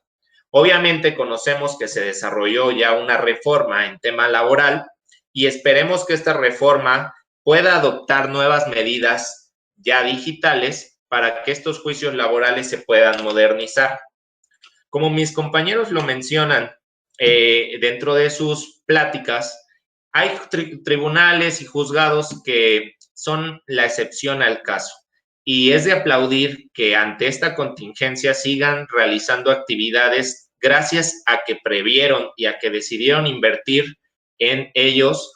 Obviamente conocemos que se desarrolló ya una reforma en tema laboral y esperemos que esta reforma pueda adoptar nuevas medidas ya digitales para que estos juicios laborales se puedan modernizar. Como mis compañeros lo mencionan dentro de sus pláticas, hay tribunales y juzgados que son la excepción al caso y es de aplaudir que ante esta contingencia sigan realizando actividades gracias a que previeron y a que decidieron invertir en ellos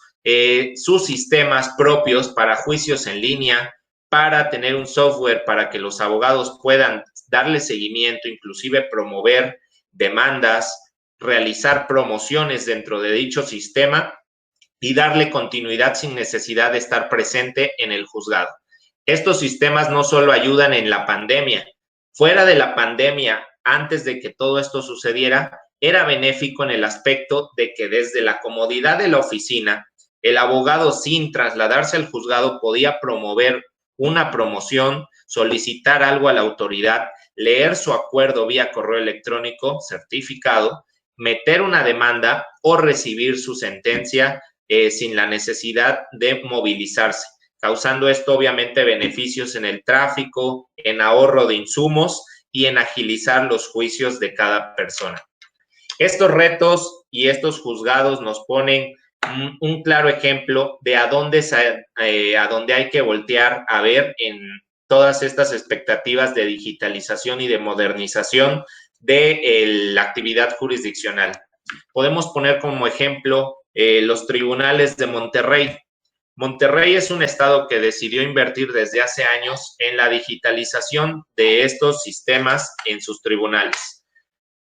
sus sistemas propios para juicios en línea, para tener un software para que los abogados puedan darle seguimiento, inclusive promover demandas, realizar promociones dentro de dicho sistema y darle continuidad sin necesidad de estar presente en el juzgado. Estos sistemas no solo ayudan en la pandemia, fuera de la pandemia, antes de que todo esto sucediera, era benéfico en el aspecto de que desde la comodidad de la oficina, el abogado sin trasladarse al juzgado podía promover una promoción, solicitar algo a la autoridad, leer su acuerdo vía correo electrónico certificado, meter una demanda o recibir su sentencia sin la necesidad de movilizarse, causando esto obviamente beneficios en el tráfico, en ahorro de insumos y en agilizar los juicios de cada persona. Estos retos y estos juzgados nos ponen un claro ejemplo de a dónde hay que voltear a ver en todas estas expectativas de digitalización y de modernización de la actividad jurisdiccional. Podemos poner como ejemplo los tribunales de Monterrey. Monterrey es un estado que decidió invertir desde hace años en la digitalización de estos sistemas en sus tribunales.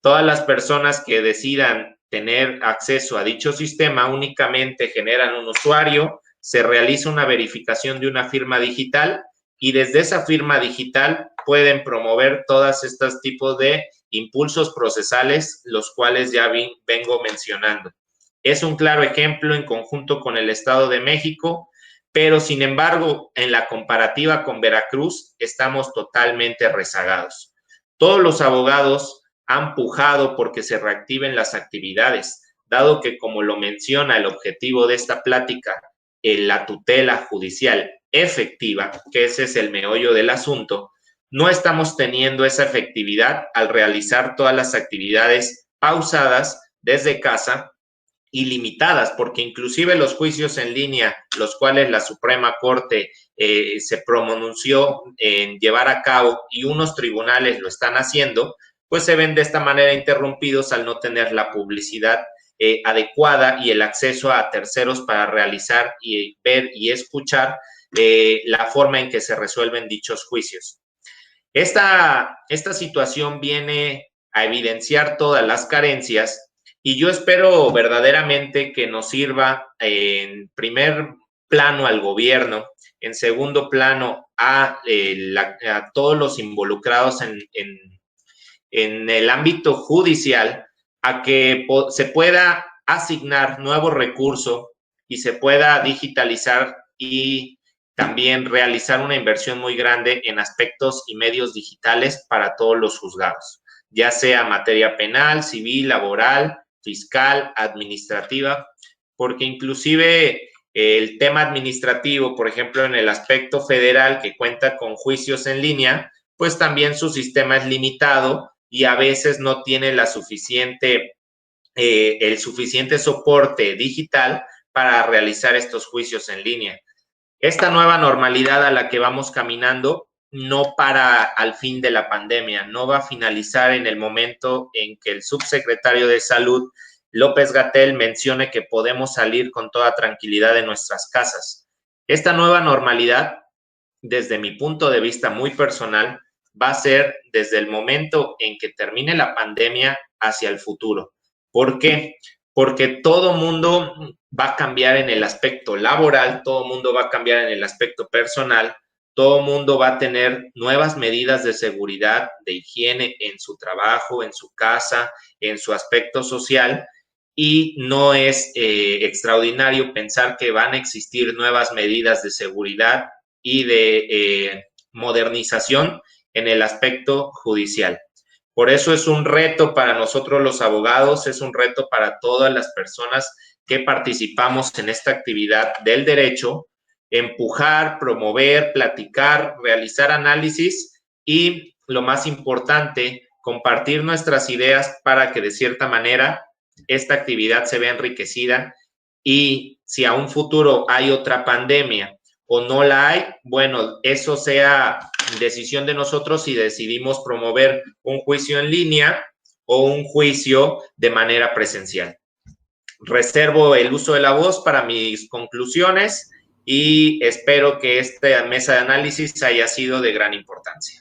Todas las personas que decidan tener acceso a dicho sistema únicamente generan un usuario, se realiza una verificación de una firma digital y desde esa firma digital pueden promover todos estos tipos de impulsos procesales, los cuales ya vengo mencionando. Es un claro ejemplo en conjunto con el Estado de México, pero sin embargo, en la comparativa con Veracruz, estamos totalmente rezagados. Todos los abogados han pujado porque se reactiven las actividades, dado que, como lo menciona el objetivo de esta plática, la tutela judicial efectiva, que ese es el meollo del asunto, no estamos teniendo esa efectividad al realizar todas las actividades pausadas desde casa y limitadas, porque inclusive los juicios en línea, los cuales la Suprema Corte se pronunció en llevar a cabo y unos tribunales lo están haciendo, pues se ven de esta manera interrumpidos al no tener la publicidad adecuada y el acceso a terceros para realizar y ver y escuchar la forma en que se resuelven dichos juicios. Esta situación viene a evidenciar todas las carencias, y yo espero verdaderamente que nos sirva en primer plano al gobierno, en segundo plano a todos los involucrados en el ámbito judicial, a que se pueda asignar nuevo recurso y se pueda digitalizar y también realizar una inversión muy grande en aspectos y medios digitales para todos los juzgados, ya sea materia penal, civil, laboral, fiscal, administrativa, porque inclusive el tema administrativo, por ejemplo, en el aspecto federal que cuenta con juicios en línea, pues también su sistema es limitado y a veces no tiene el suficiente soporte digital para realizar estos juicios en línea. Esta nueva normalidad a la que vamos caminando no para al fin de la pandemia, no va a finalizar en el momento en que el subsecretario de Salud, López-Gatell, mencione que podemos salir con toda tranquilidad de nuestras casas. Esta nueva normalidad, desde mi punto de vista muy personal, va a ser desde el momento en que termine la pandemia hacia el futuro. ¿Por qué? Porque todo mundo va a cambiar en el aspecto laboral, todo mundo va a cambiar en el aspecto personal, todo mundo va a tener nuevas medidas de seguridad, de higiene en su trabajo, en su casa, en su aspecto social, y no es extraordinario pensar que van a existir nuevas medidas de seguridad y de modernización en el aspecto judicial. Por eso es un reto para nosotros los abogados, es un reto para todas las personas que participamos en esta actividad del derecho, empujar, promover, platicar, realizar análisis y, lo más importante, compartir nuestras ideas para que de cierta manera esta actividad se vea enriquecida, y si a un futuro hay otra pandemia o no la hay, bueno, eso sea decisión de nosotros si decidimos promover un juicio en línea o un juicio de manera presencial. Reservo el uso de la voz para mis conclusiones y espero que esta mesa de análisis haya sido de gran importancia.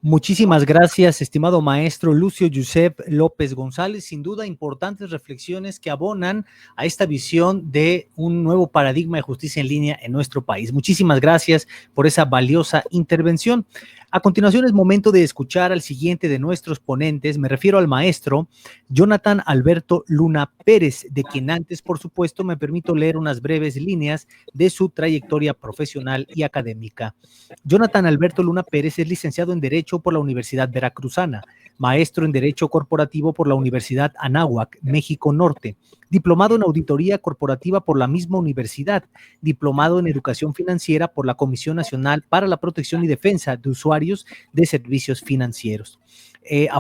Muchísimas gracias, estimado maestro Lucio Josep López González. Sin duda, importantes reflexiones que abonan a esta visión de un nuevo paradigma de justicia en línea en nuestro país. Muchísimas gracias por esa valiosa intervención. A continuación es momento de escuchar al siguiente de nuestros ponentes. Me refiero al maestro Jonathan Alberto Luna Pérez, de quien antes, por supuesto, me permito leer unas breves líneas de su trayectoria profesional y académica. Jonathan Alberto Luna Pérez es licenciado en Derecho por la Universidad Veracruzana, maestro en Derecho Corporativo por la Universidad Anáhuac, México Norte, diplomado en Auditoría Corporativa por la misma universidad, diplomado en Educación Financiera por la Comisión Nacional para la Protección y Defensa de Usuarios de Servicios Financieros.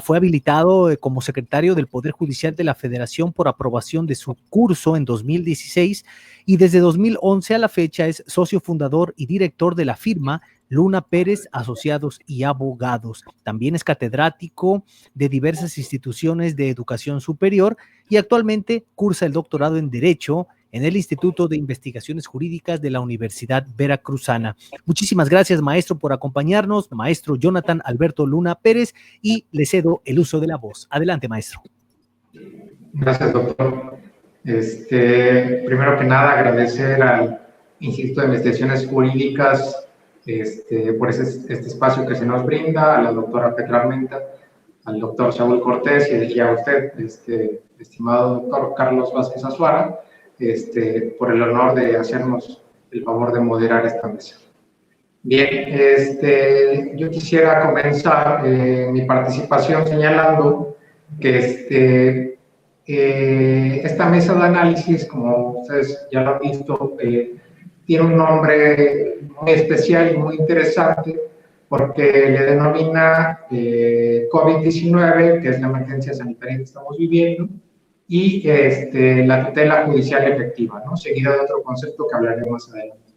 Fue habilitado como secretario del Poder Judicial de la Federación por aprobación de su curso en 2016 y desde 2011 a la fecha es socio fundador y director de la firma Luna Pérez Asociados y Abogados. También es catedrático de diversas instituciones de educación superior y actualmente cursa el doctorado en Derecho en el Instituto de Investigaciones Jurídicas de la Universidad Veracruzana. Muchísimas gracias, maestro, por acompañarnos, maestro Jonathan Alberto Luna Pérez, y le cedo el uso de la voz. Adelante, maestro. Gracias, doctor. Primero que nada, agradecer al Instituto de Investigaciones Jurídicas por este espacio que se nos brinda, a la doctora Petra Armenta, al doctor Saúl Cortés y a usted, estimado doctor Carlos Vázquez Azuara, por el honor de hacernos el favor de moderar esta mesa. Bien, yo quisiera comenzar mi participación señalando que esta mesa de análisis, como ustedes ya lo han visto, tiene un nombre muy especial y muy interesante porque le denomina COVID-19, que es la emergencia sanitaria que estamos viviendo, y la tutela judicial efectiva, ¿no? Seguida de otro concepto que hablaré más adelante.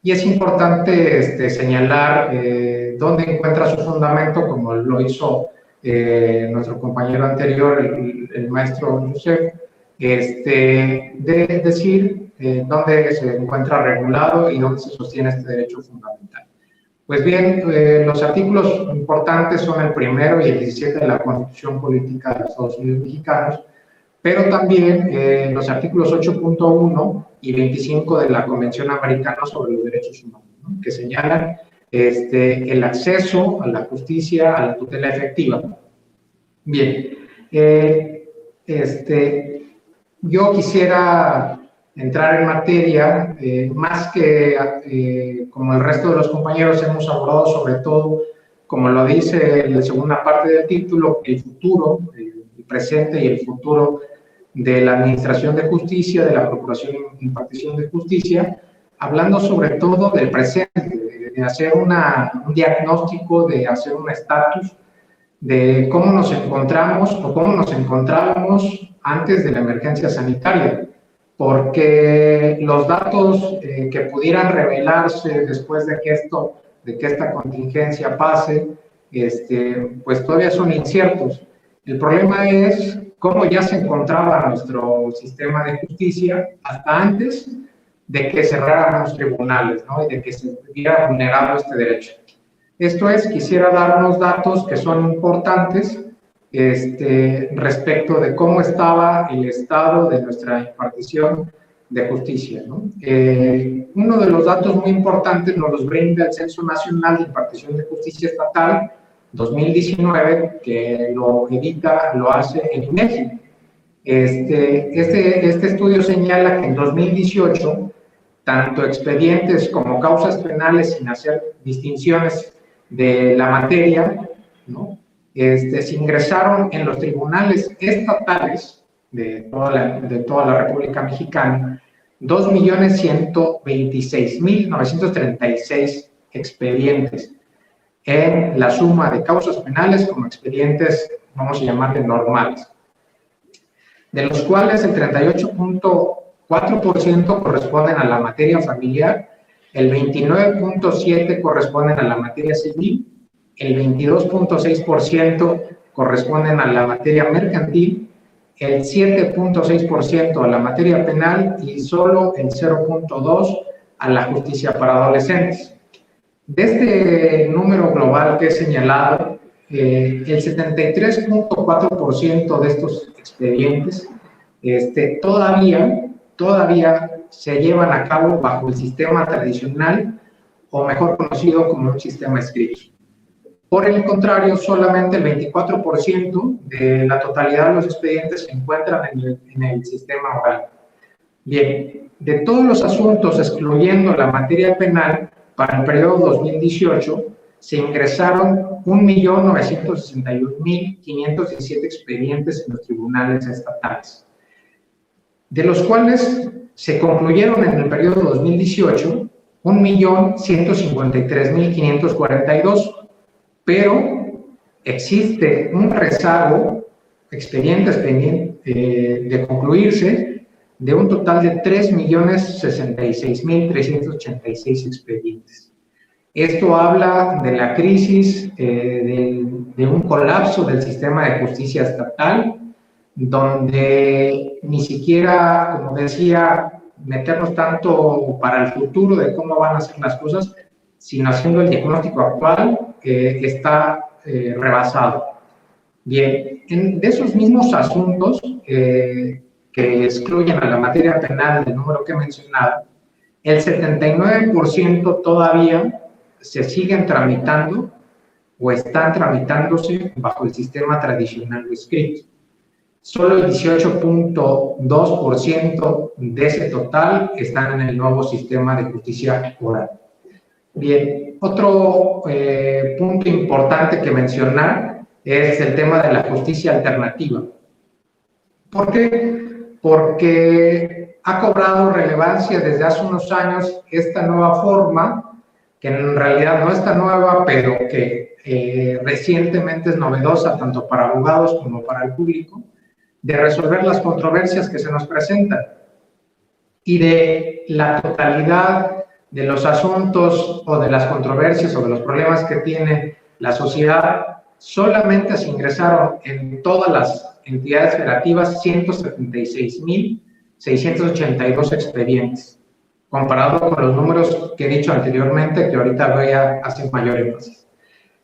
Y es importante señalar dónde encuentra su fundamento, como lo hizo nuestro compañero anterior, el maestro Josep, de decir dónde se encuentra regulado y dónde se sostiene este derecho fundamental. Pues bien, los artículos importantes son el 1 y el 17 de la Constitución Política de los Estados Unidos Mexicanos, pero también los artículos 8.1 y 25 de la Convención Americana sobre los Derechos Humanos, ¿no?, que señalan el acceso a la justicia, a la tutela efectiva. Bien, yo quisiera entrar en materia, más que como el resto de los compañeros hemos abordado, sobre todo, como lo dice en la segunda parte del título, el futuro, el presente y el futuro de la Administración de Justicia, de la Procuración y Impartición de Justicia, hablando sobre todo del presente, de hacer un diagnóstico, de hacer un estatus de cómo nos encontramos o cómo nos encontrábamos antes de la emergencia sanitaria, porque los datos que pudieran revelarse después de que esta contingencia pase, pues todavía son inciertos. El problema es cómo ya se encontraba nuestro sistema de justicia hasta antes de que cerraran los tribunales, ¿no?, y de que se hubiera vulnerado este derecho. Esto es, quisiera dar unos datos que son importantes respecto de cómo estaba el estado de nuestra impartición de justicia, ¿no? Uno de los datos muy importantes nos los brinda el Censo Nacional de Impartición de Justicia Estatal 2019, que lo hace el INEGI. Este estudio señala que en 2018, tanto expedientes como causas penales, sin hacer distinciones de la materia, ¿no?, se ingresaron en los tribunales estatales de toda la República Mexicana 2.126.936 expedientes en la suma de causas penales como expedientes, vamos a llamarle normales, de los cuales el 38.4% corresponden a la materia familiar, el 29.7% corresponden a la materia civil, el 22.6% corresponden a la materia mercantil, el 7.6% a la materia penal y solo el 0.2% a la justicia para adolescentes. De este número global que he señalado, el 73.4% de estos expedientes todavía se llevan a cabo bajo el sistema tradicional, o mejor conocido como un sistema escrito. Por el contrario, solamente el 24% de la totalidad de los expedientes se encuentran en el sistema oral. Bien, de todos los asuntos, excluyendo la materia penal, para el periodo 2018 se ingresaron 1.961.517 expedientes en los tribunales estatales, de los cuales se concluyeron en el periodo 2018 1.153.542, pero existe un rezago, expedientes pendientes de concluirse, de un total de 3.066.386 expedientes. Esto habla de la crisis, de un colapso del sistema de justicia estatal, donde ni siquiera, como decía, meternos tanto para el futuro de cómo van a ser las cosas, sino haciendo el diagnóstico actual que está rebasado. Bien, de esos mismos asuntos que excluyen a la materia penal del número que he mencionado, el 79% todavía se siguen tramitando o están tramitándose bajo el sistema tradicional o escrito. Solo el 18.2% de ese total están en el nuevo sistema de justicia oral. Bien, otro punto importante que mencionar es el tema de la justicia alternativa. ¿Por qué? Porque ha cobrado relevancia desde hace unos años esta nueva forma, que en realidad no está nueva, pero que recientemente es novedosa tanto para abogados como para el público, de resolver las controversias que se nos presentan y de la totalidad de los asuntos o de las controversias o de los problemas que tiene la sociedad. Solamente se ingresaron en todas las entidades federativas 176.682 expedientes. comparado con los números que he dicho anteriormente, que ahorita voy a hacer mayor énfasis,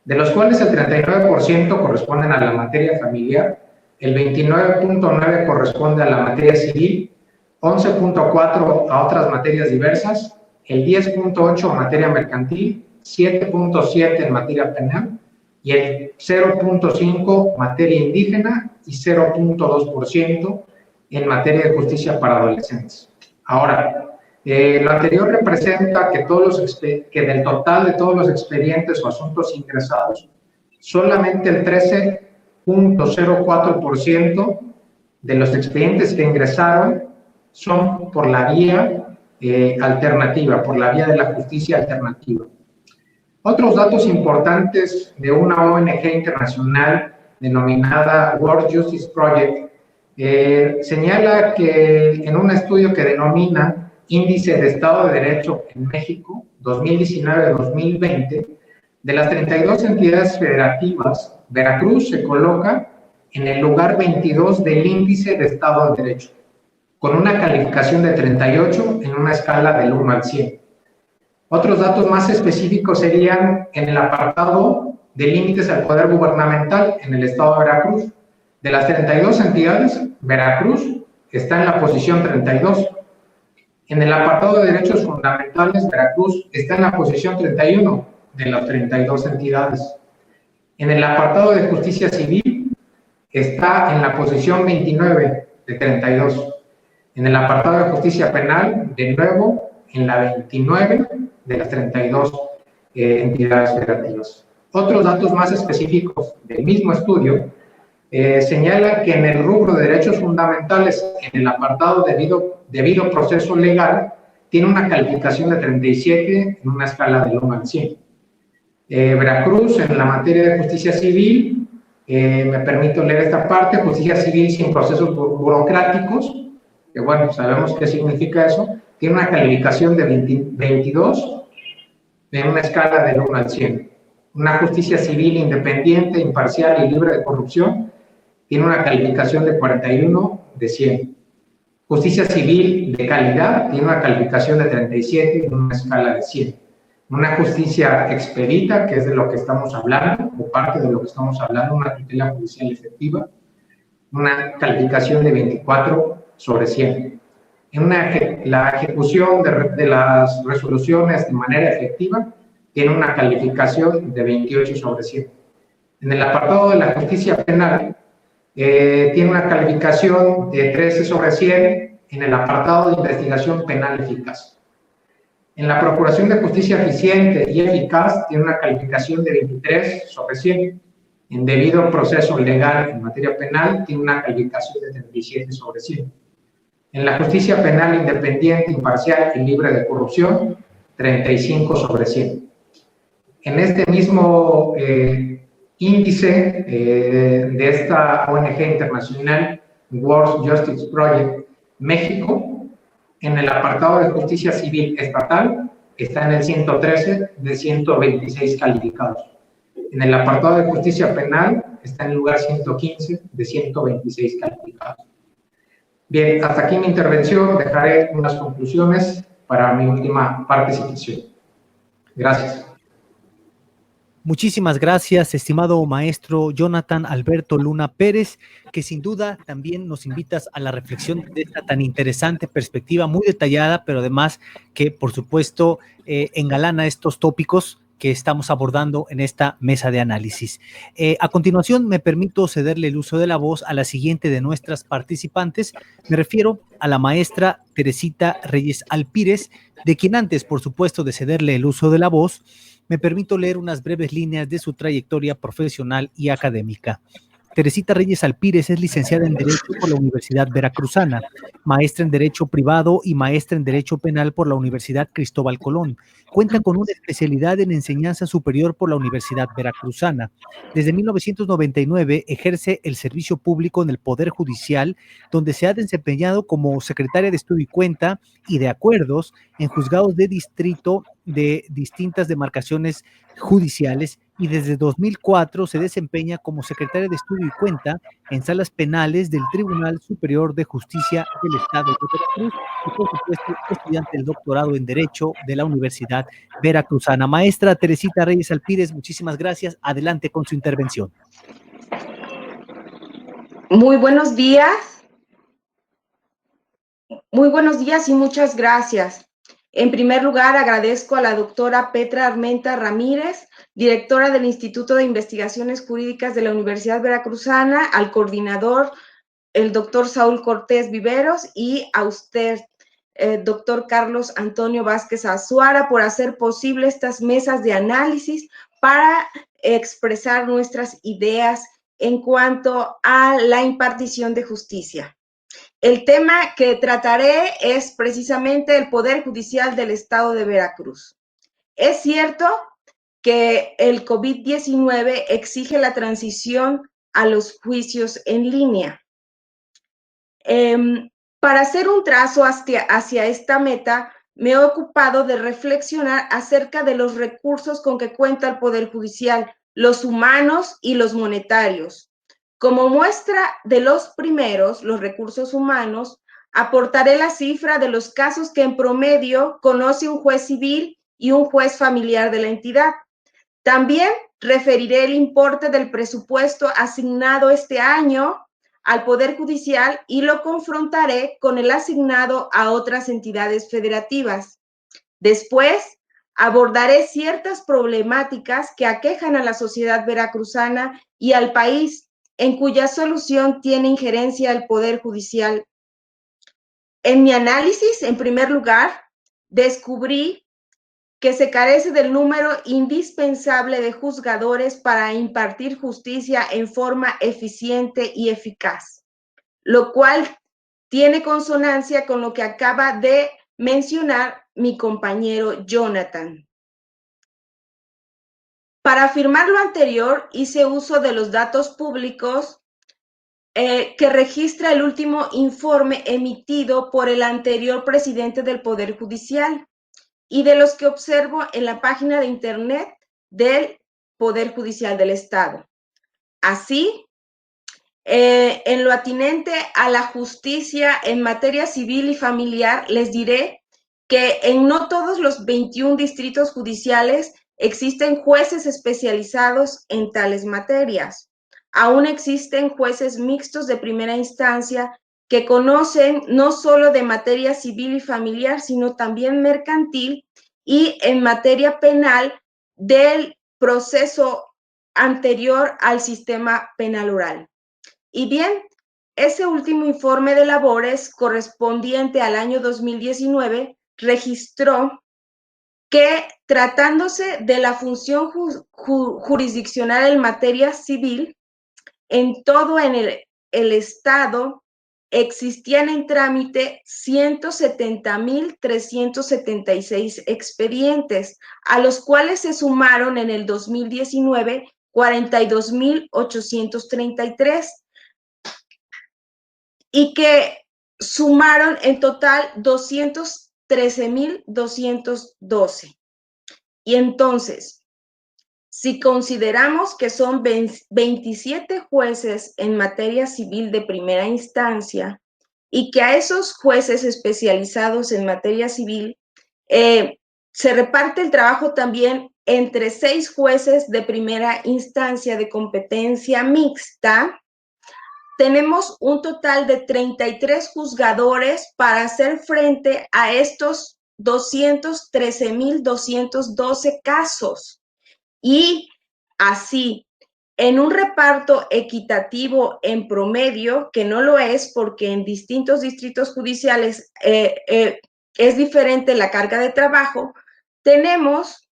de los cuales el 39% corresponden a la materia familiar, el 29.9% corresponde a la materia civil, 11.4% a otras materias diversas, el 10.8% a materia mercantil, 7.7% en materia penal y el 0.5% materia indígena y 0.2% en materia de justicia para adolescentes. Ahora, lo anterior representa que del total de todos los expedientes o asuntos ingresados, solamente el 13.04% de los expedientes que ingresaron son por la vía alternativa, por la vía de la justicia alternativa. Otros datos importantes de una ONG internacional denominada World Justice Project señala que en un estudio que denomina Índice de Estado de Derecho en México 2019-2020, de las 32 entidades federativas, Veracruz se coloca en el lugar 22 del Índice de Estado de Derecho, con una calificación de 38 en una escala del 1 al 100. Otros datos más específicos serían en el apartado de límites al poder gubernamental en el estado de Veracruz. De las 32 entidades, Veracruz está en la posición 32. En el apartado de derechos fundamentales, Veracruz está en la posición 31 de las 32 entidades. En el apartado de justicia civil, está en la posición 29 de 32. En el apartado de justicia penal, de nuevo, en la 29 de las 32 entidades federativas. Otros datos más específicos del mismo estudio señalan que en el rubro de derechos fundamentales, en el apartado debido proceso legal, tiene una calificación de 37 en una escala del 1 al 100. Veracruz, en la materia de justicia civil, me permito leer esta parte: justicia civil sin procesos burocráticos, que bueno, sabemos qué significa eso, tiene una calificación de 22 en una escala del 1 al 100. Una justicia civil independiente, imparcial y libre de corrupción tiene una calificación de 41 de 100. Justicia civil de calidad tiene una calificación de 37 en una escala de 100. Una justicia expedita, que es de lo que estamos hablando, o parte de lo que estamos hablando, una tutela judicial efectiva, una calificación de 24 sobre 100. La ejecución de las resoluciones de manera efectiva tiene una calificación de 28 sobre 100. En el apartado de la justicia penal, tiene una calificación de 13 sobre 100 en el apartado de investigación penal eficaz. En la procuración de justicia eficiente y eficaz, tiene una calificación de 23 sobre 100. En debido proceso legal en materia penal, tiene una calificación de 37 sobre 100. En la justicia penal independiente, imparcial y libre de corrupción, 35 sobre 100. En este mismo índice de esta ONG internacional, World Justice Project México, en el apartado de justicia civil estatal, está en el 113 de 126 calificados. En el apartado de justicia penal, está en el lugar 115 de 126 calificados. Bien, hasta aquí mi intervención. Dejaré unas conclusiones para mi última participación. Gracias. Muchísimas gracias, estimado maestro Jonathan Alberto Luna Pérez, que sin duda también nos invitas a la reflexión de esta tan interesante perspectiva, muy detallada, pero además que, por supuesto, engalana estos tópicos que estamos abordando en esta mesa de análisis. A continuación, me permito cederle el uso de la voz a la siguiente de nuestras participantes. Me refiero a la maestra Teresita Reyes Alpírez, de quien antes, por supuesto, de cederle el uso de la voz, me permito leer unas breves líneas de su trayectoria profesional y académica. Teresita Reyes Alpírez es licenciada en Derecho por la Universidad Veracruzana, maestra en Derecho Privado y maestra en Derecho Penal por la Universidad Cristóbal Colón. Cuenta con una especialidad en Enseñanza Superior por la Universidad Veracruzana. Desde 1999 ejerce el servicio público en el Poder Judicial, donde se ha desempeñado como secretaria de Estudio y Cuenta y de Acuerdos en juzgados de distrito de distintas demarcaciones judiciales y desde 2004 se desempeña como secretaria de estudio y cuenta en salas penales del Tribunal Superior de Justicia del Estado de Veracruz y, por supuesto, estudiante del doctorado en Derecho de la Universidad Veracruzana. Maestra Teresita Reyes Alpírez, muchísimas gracias. Adelante con su intervención. Muy buenos días. Muy buenos días y muchas gracias. En primer lugar, agradezco a la doctora Petra Armenta Ramírez, directora del Instituto de Investigaciones Jurídicas de la Universidad Veracruzana, al coordinador, el doctor Saúl Cortés Viveros, y a usted, doctor Carlos Antonio Vázquez Azuara, por hacer posible estas mesas de análisis para expresar nuestras ideas en cuanto a la impartición de justicia. El tema que trataré es precisamente el Poder Judicial del Estado de Veracruz. Es cierto que el COVID-19 exige la transición a los juicios en línea. Para hacer un trazo hacia esta meta, me he ocupado de reflexionar acerca de los recursos con que cuenta el Poder Judicial, los humanos y los monetarios. Como muestra de los primeros, los recursos humanos, aportaré la cifra de los casos que en promedio conoce un juez civil y un juez familiar de la entidad. También referiré el importe del presupuesto asignado este año al Poder Judicial y lo confrontaré con el asignado a otras entidades federativas. Después, abordaré ciertas problemáticas que aquejan a la sociedad veracruzana y al país, en cuya solución tiene injerencia el Poder Judicial. En mi análisis, en primer lugar, descubrí que se carece del número indispensable de juzgadores para impartir justicia en forma eficiente y eficaz, lo cual tiene consonancia con lo que acaba de mencionar mi compañero Jonathan. Para afirmar lo anterior, hice uso de los datos públicos que registra el último informe emitido por el anterior presidente del Poder Judicial y de los que observo en la página de internet del Poder Judicial del Estado. Así, en lo atinente a la justicia en materia civil y familiar, les diré que en no todos los 21 distritos judiciales existen jueces especializados en tales materias. Aún existen jueces mixtos de primera instancia que conocen no solo de materia civil y familiar, sino también mercantil y en materia penal del proceso anterior al sistema penal oral. Y bien, ese último informe de labores correspondiente al año 2019 registró que, tratándose de la función jurisdiccional en materia civil, en todo el Estado existían en trámite 170,376 expedientes, a los cuales se sumaron en el 2019 42,833 y que sumaron en total 213,212. Y entonces, si consideramos que son 27 jueces en materia civil de primera instancia y que a esos jueces especializados en materia civil se reparte el trabajo también entre 6 jueces de primera instancia de competencia mixta, tenemos un total de 33 juzgadores para hacer frente a estos 213,212 casos. Y así, en un reparto equitativo en promedio, que no lo es porque en distintos distritos judiciales es diferente la carga de trabajo, tenemos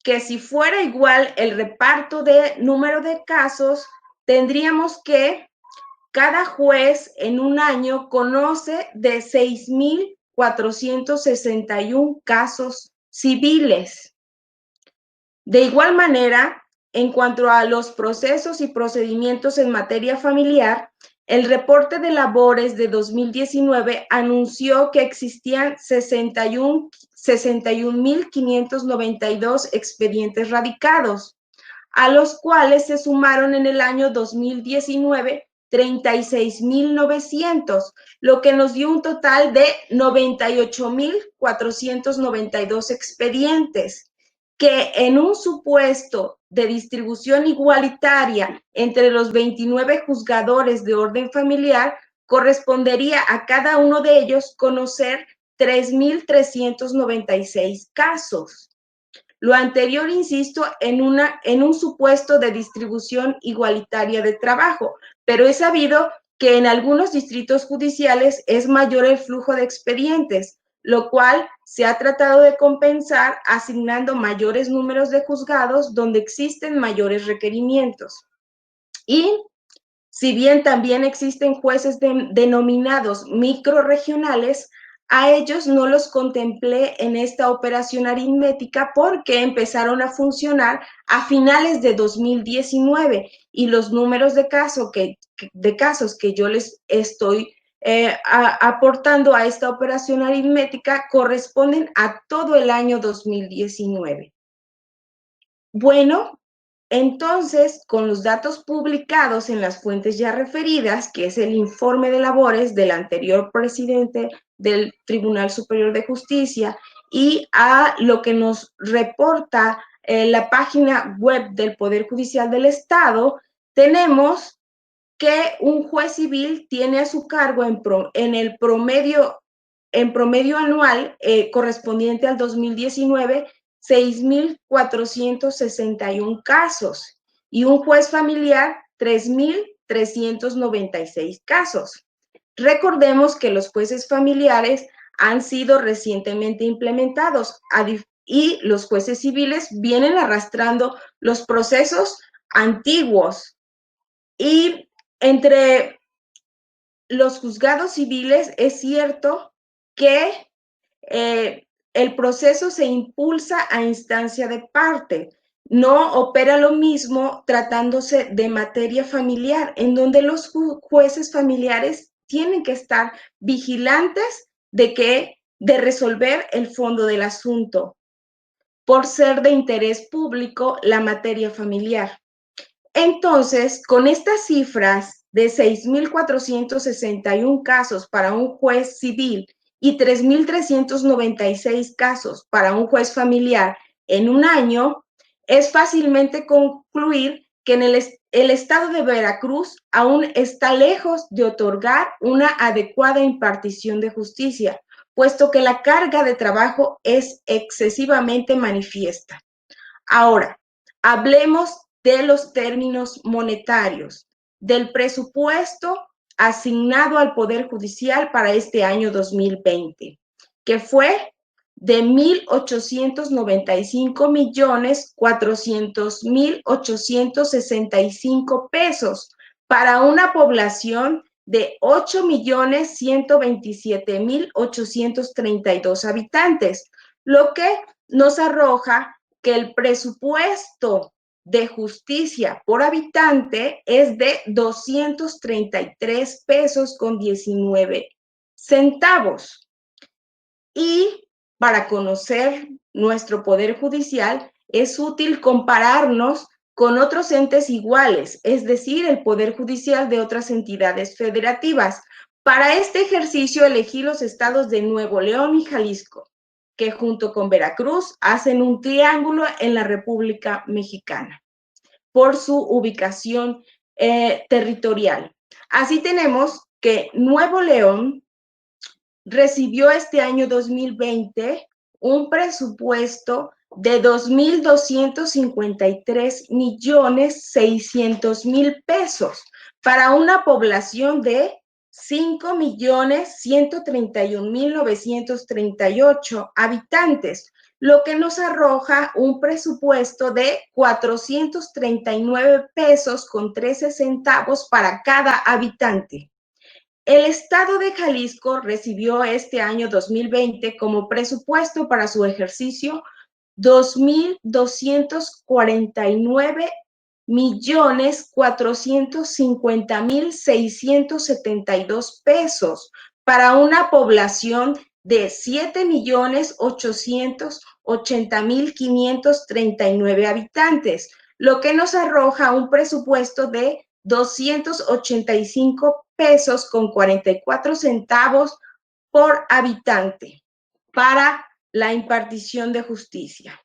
que si fuera igual el reparto de número de casos, tendríamos que cada juez en un año conoce de 6,461 casos civiles. De igual manera, en cuanto a los procesos y procedimientos en materia familiar, el reporte de labores de 2019 anunció que existían 61,592 expedientes radicados, a los cuales se sumaron en el año 2019 36.900, lo que nos dio un total de 98.492 expedientes, que en un supuesto de distribución igualitaria entre los 29 juzgadores de orden familiar, correspondería a cada uno de ellos conocer 3.396 casos. Lo anterior, insisto, en un supuesto de distribución igualitaria de trabajo, pero es sabido que en algunos distritos judiciales es mayor el flujo de expedientes, lo cual se ha tratado de compensar asignando mayores números de juzgados donde existen mayores requerimientos. Y si bien también existen jueces denominados microrregionales, a ellos no los contemplé en esta operación aritmética porque empezaron a funcionar a finales de 2019 y los números de casos que yo les estoy aportando a esta operación aritmética corresponden a todo el año 2019. Bueno, entonces, con los datos publicados en las fuentes ya referidas, que es el informe de labores del anterior presidente del Tribunal Superior de Justicia, y a lo que nos reporta la página web del Poder Judicial del Estado, tenemos que un juez civil tiene a su cargo en promedio anual correspondiente al 2019, 6.461 casos y un juez familiar 3.396 casos. Recordemos que los jueces familiares han sido recientemente implementados y los jueces civiles vienen arrastrando los procesos antiguos. Y entre los juzgados civiles es cierto que el proceso se impulsa a instancia de parte. No opera lo mismo tratándose de materia familiar, en donde los jueces familiares tienen que estar vigilantes de resolver el fondo del asunto, por ser de interés público la materia familiar. Entonces, con estas cifras de 6.461 casos para un juez civil y 3.396 casos para un juez familiar en un año, es fácilmente concluir que el estado de Veracruz aún está lejos de otorgar una adecuada impartición de justicia, puesto que la carga de trabajo es excesivamente manifiesta. Ahora, hablemos de los términos monetarios, del presupuesto asignado al Poder Judicial para este año 2020, que fue de 1.895.400.865 pesos para una población de 8.127.832 habitantes, lo que nos arroja que el presupuesto de justicia por habitante es de 233 pesos con 19 centavos. Y para conocer nuestro Poder Judicial es útil compararnos con otros entes iguales, es decir, el Poder Judicial de otras entidades federativas. Para este ejercicio elegí los estados de Nuevo León y Jalisco, que junto con Veracruz hacen un triángulo en la República Mexicana por su ubicación territorial. Así tenemos que Nuevo León recibió este año 2020 un presupuesto de 2.253.600.000 pesos para una población de 5.131.938 habitantes, lo que nos arroja un presupuesto de 439 pesos con 13 centavos para cada habitante. El estado de Jalisco recibió este año 2020 como presupuesto para su ejercicio 2.249.450.672 pesos para una población de 7.880.539 habitantes, lo que nos arroja un presupuesto de 285 pesos con 44 centavos por habitante para la impartición de justicia.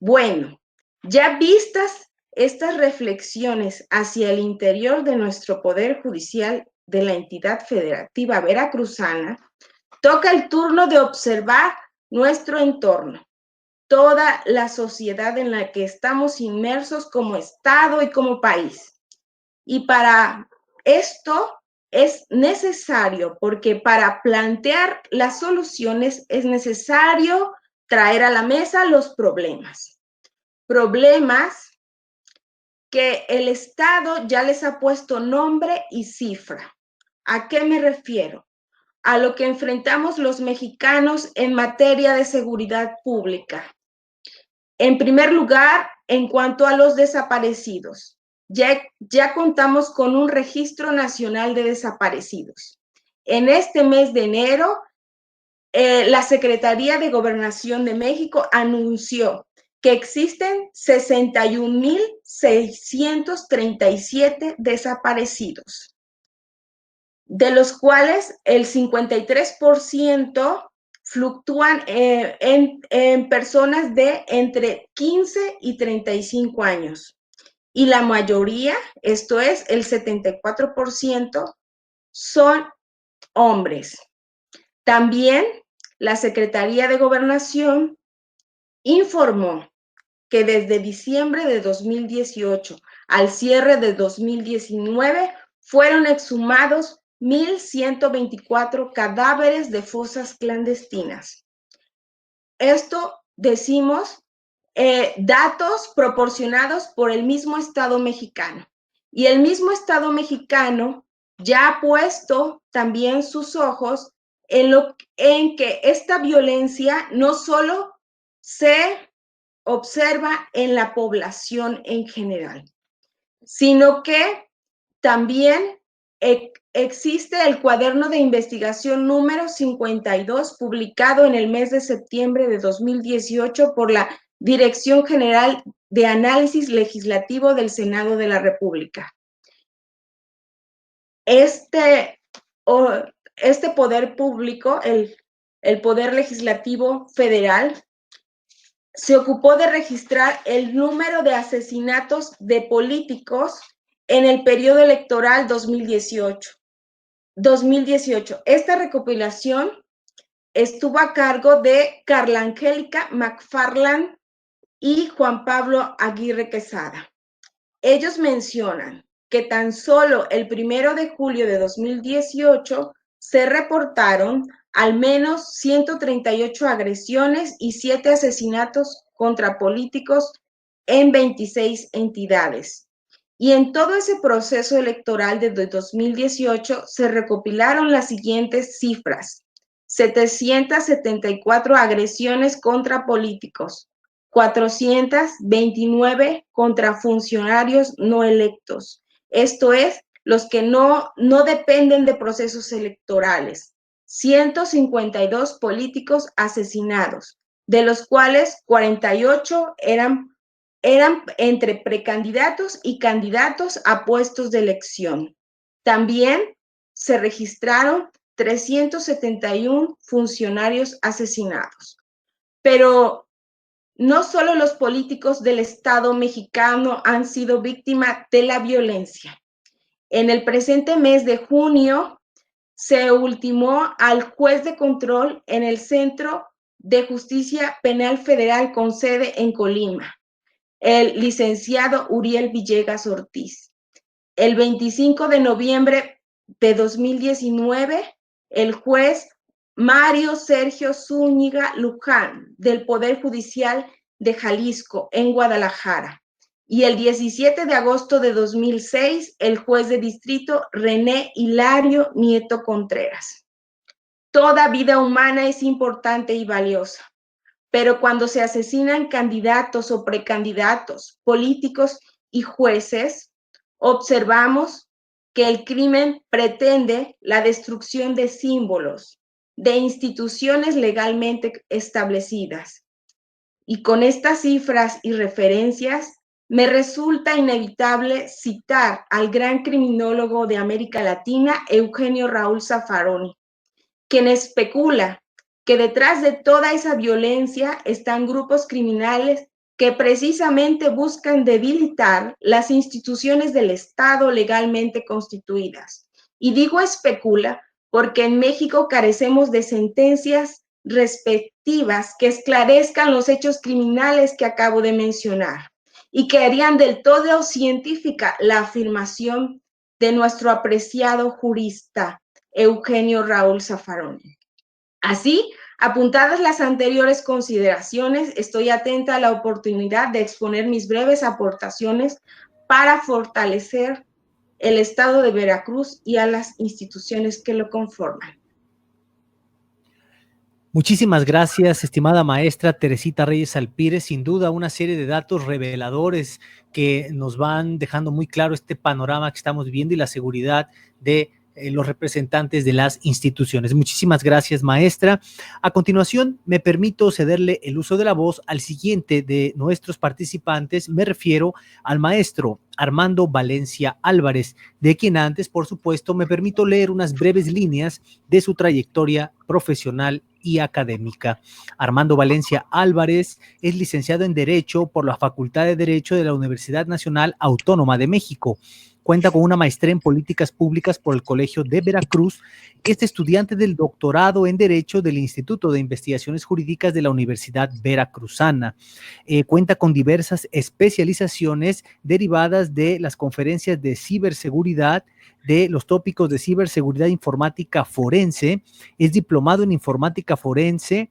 Bueno, ya vistas estas reflexiones hacia el interior de nuestro Poder Judicial de la entidad federativa veracruzana, toca el turno de observar nuestro entorno, toda la sociedad en la que estamos inmersos como Estado y como país. Y para esto es necesario, porque para plantear las soluciones es necesario traer a la mesa los problemas. Problemas que el Estado ya les ha puesto nombre y cifra. ¿A qué me refiero? A lo que enfrentamos los mexicanos en materia de seguridad pública. En primer lugar, en cuanto a los desaparecidos, ya contamos con un registro nacional de desaparecidos. En este mes de enero, la Secretaría de Gobernación de México anunció que existen 61,637 desaparecidos, de los cuales el 53% fluctúan en personas de entre 15 y 35 años. Y la mayoría, esto es, el 74%, son hombres. También la Secretaría de Gobernación informó que desde diciembre de 2018 al cierre de 2019 fueron exhumados 1,124 cadáveres de fosas clandestinas. Esto decimos datos proporcionados por el mismo Estado mexicano. Y el mismo Estado mexicano ya ha puesto también sus ojos en que esta violencia no solo se observa en la población en general, sino que también existe el cuaderno de investigación número 52, publicado en el mes de septiembre de 2018 por la Dirección General de Análisis Legislativo del Senado de la República. Este poder público, el Poder Legislativo Federal, se ocupó de registrar el número de asesinatos de políticos en el periodo electoral 2018. Esta recopilación estuvo a cargo de Carla Angélica McFarland y Juan Pablo Aguirre Quesada. Ellos mencionan que tan solo el 1 de julio de 2018 se reportaron al menos 138 agresiones y 7 asesinatos contra políticos en 26 entidades. Y en todo ese proceso electoral de 2018 se recopilaron las siguientes cifras: 774 agresiones contra políticos, 429 contra funcionarios no electos, esto es, los que no dependen de procesos electorales, 152 políticos asesinados, de los cuales 48 eran entre precandidatos y candidatos a puestos de elección. También se registraron 371 funcionarios asesinados. Pero no solo los políticos del Estado mexicano han sido víctimas de la violencia. En el presente mes de junio se ultimó al juez de control en el Centro de Justicia Penal Federal con sede en Colima, el licenciado Uriel Villegas Ortiz. El 25 de noviembre de 2019, el juez Mario Sergio Zúñiga Luján, del Poder Judicial de Jalisco, en Guadalajara. Y el 17 de agosto de 2006, el juez de distrito René Hilario Nieto Contreras. Toda vida humana es importante y valiosa, pero cuando se asesinan candidatos o precandidatos, políticos y jueces, observamos que el crimen pretende la destrucción de símbolos, de instituciones legalmente establecidas. Y con estas cifras y referencias me resulta inevitable citar al gran criminólogo de América Latina, Eugenio Raúl Zaffaroni, quien especula que detrás de toda esa violencia están grupos criminales que precisamente buscan debilitar las instituciones del Estado legalmente constituidas. Y digo especula porque en México carecemos de sentencias respectivas que esclarezcan los hechos criminales que acabo de mencionar y que harían del todo científica la afirmación de nuestro apreciado jurista Eugenio Raúl Zaffaroni. Así, apuntadas las anteriores consideraciones, estoy atenta a la oportunidad de exponer mis breves aportaciones para fortalecer el Estado de Veracruz y a las instituciones que lo conforman. Muchísimas gracias, estimada maestra Teresita Reyes Alpírez. Sin duda, una serie de datos reveladores que nos van dejando muy claro este panorama que estamos viviendo y la seguridad de los representantes de las instituciones. Muchísimas gracias, maestra. A continuación, me permito cederle el uso de la voz al siguiente de nuestros participantes. Me refiero al maestro Armando Valencia Álvarez, de quien antes, por supuesto, me permito leer unas breves líneas de su trayectoria profesional y académica. Armando Valencia Álvarez es licenciado en Derecho por la Facultad de Derecho de la Universidad Nacional Autónoma de México. Cuenta con una maestría en Políticas Públicas por el Colegio de Veracruz. Es estudiante del doctorado en Derecho del Instituto de Investigaciones Jurídicas de la Universidad Veracruzana. Cuenta con diversas especializaciones derivadas de las conferencias de ciberseguridad, de los tópicos de ciberseguridad informática forense. Es diplomado en informática forense.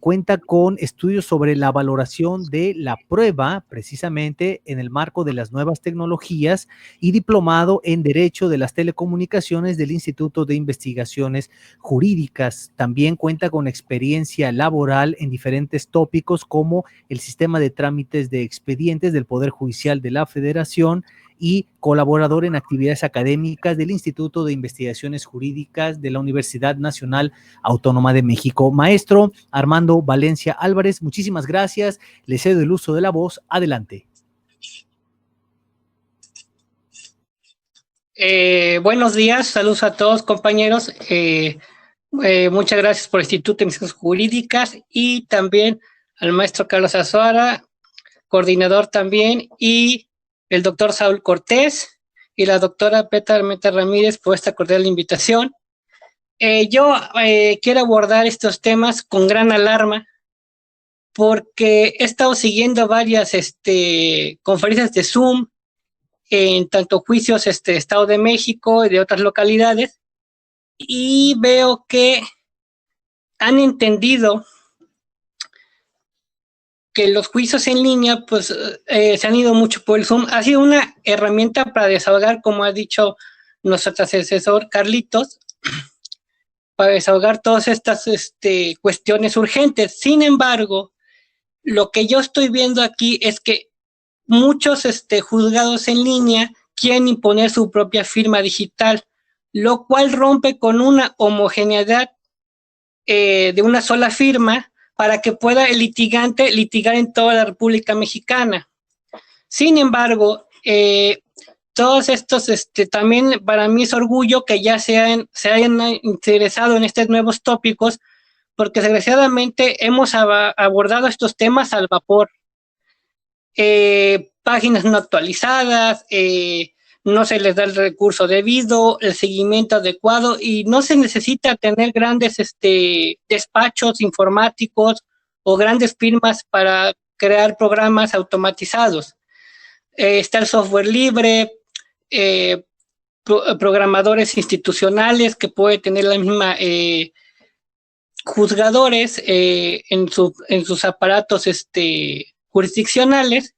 Cuenta con estudios sobre la valoración de la prueba, precisamente en el marco de las nuevas tecnologías, y diplomado en Derecho de las Telecomunicaciones del Instituto de Investigaciones Jurídicas. También cuenta con experiencia laboral en diferentes tópicos como el sistema de trámites de expedientes del Poder Judicial de la Federación y colaborador en actividades académicas del Instituto de Investigaciones Jurídicas de la Universidad Nacional Autónoma de México. Maestro Armando Valencia Álvarez, muchísimas gracias. Le cedo el uso de la voz. Adelante. Buenos días, saludos a todos, compañeros. Muchas gracias por el Instituto de Investigaciones Jurídicas y también al maestro Carlos Azuara, coordinador también, y el doctor Saúl Cortés y la doctora Petra Armenta Ramírez por esta cordial invitación. Yo quiero abordar estos temas con gran alarma porque he estado siguiendo varias conferencias de Zoom en tanto juicios Estado de México y de otras localidades, y veo que han entendido que los juicios en línea pues se han ido mucho por el Zoom. Ha sido una herramienta para desahogar, como ha dicho nuestro asesor Carlitos, para desahogar todas estas cuestiones urgentes. Sin embargo, lo que yo estoy viendo aquí es que muchos juzgados en línea quieren imponer su propia firma digital, lo cual rompe con una homogeneidad de una sola firma para que pueda el litigante litigar en toda la República Mexicana. Sin embargo, todos estos, también para mí es orgullo que ya se hayan interesado en estos nuevos tópicos, porque desgraciadamente hemos abordado estos temas al vapor. Páginas no actualizadas, no se les da el recurso debido, el seguimiento adecuado, y no se necesita tener grandes despachos informáticos o grandes firmas para crear programas automatizados. Está el software libre, programadores institucionales que puede tener la misma juzgadores en sus aparatos jurisdiccionales.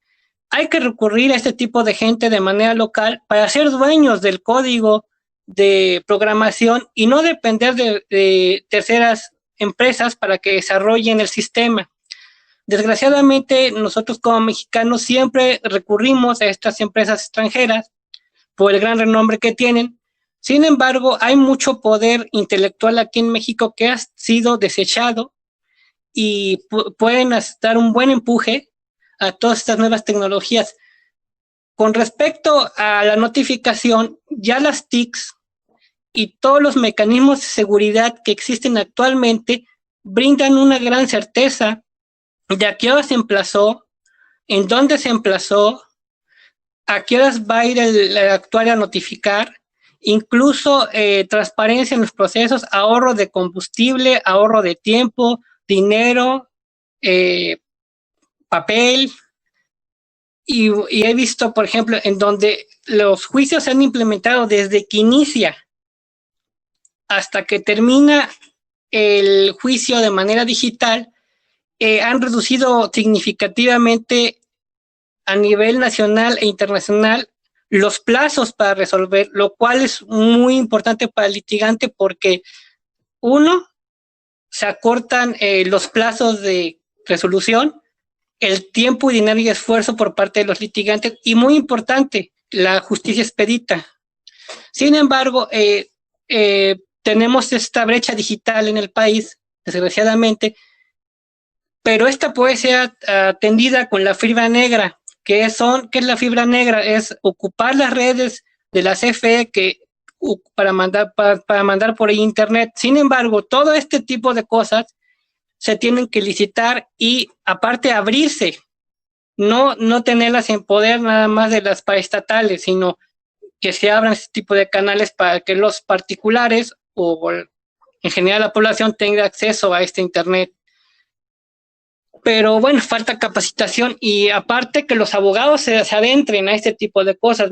Hay que recurrir a este tipo de gente de manera local para ser dueños del código de programación y no depender de terceras empresas para que desarrollen el sistema. Desgraciadamente, nosotros como mexicanos siempre recurrimos a estas empresas extranjeras por el gran renombre que tienen. Sin embargo, hay mucho poder intelectual aquí en México que ha sido desechado y pueden dar un buen empuje a todas estas nuevas tecnologías. con respecto a la notificación, ya las TICs y todos los mecanismos de seguridad que existen actualmente brindan una gran certeza de a qué hora se emplazó, en dónde se emplazó, a qué horas va a ir el actuario a notificar, incluso transparencia en los procesos, ahorro de combustible, ahorro de tiempo, dinero, papel. Y he visto, por ejemplo, en donde los juicios se han implementado desde que inicia hasta que termina el juicio de manera digital, han reducido significativamente a nivel nacional e internacional los plazos para resolver, lo cual es muy importante para el litigante porque, uno, se acortan los plazos de resolución, el tiempo, dinero y esfuerzo por parte de los litigantes y, muy importante, la justicia expedita. Sin embargo, tenemos esta brecha digital en el país, desgraciadamente, pero esta puede ser atendida con la fibra negra. ¿Qué es la fibra negra? Es ocupar las redes de la CFE para mandar por internet. Sin embargo, todo este tipo de cosas se tienen que licitar y aparte abrirse, no tenerlas en poder nada más de las paraestatales, sino que se abran este tipo de canales para que los particulares o en general la población tenga acceso a este internet. Pero bueno, falta capacitación y aparte que los abogados se adentren a este tipo de cosas.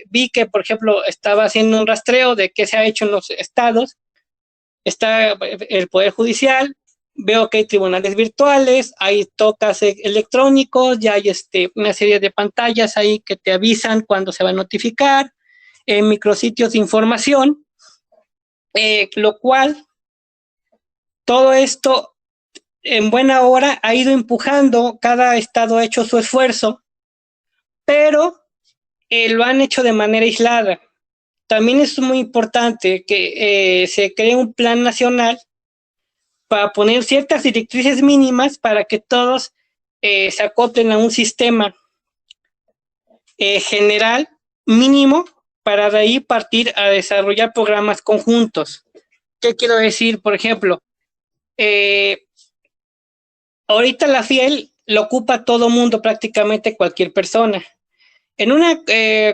Vi que, por ejemplo, estaba haciendo un rastreo de qué se ha hecho en los estados. Está el Poder Judicial, veo que hay tribunales virtuales, hay tocas electrónicos, ya hay una serie de pantallas ahí que te avisan cuando se va a notificar, micrositios de información, lo cual todo esto en buena hora ha ido empujando, cada estado ha hecho su esfuerzo, pero lo han hecho de manera aislada. También es muy importante que se cree un plan nacional para poner ciertas directrices mínimas para que todos se acoplen a un sistema general mínimo para de ahí partir a desarrollar programas conjuntos. ¿Qué quiero decir? Por ejemplo, ahorita la FIEL lo ocupa todo mundo, prácticamente cualquier persona. En una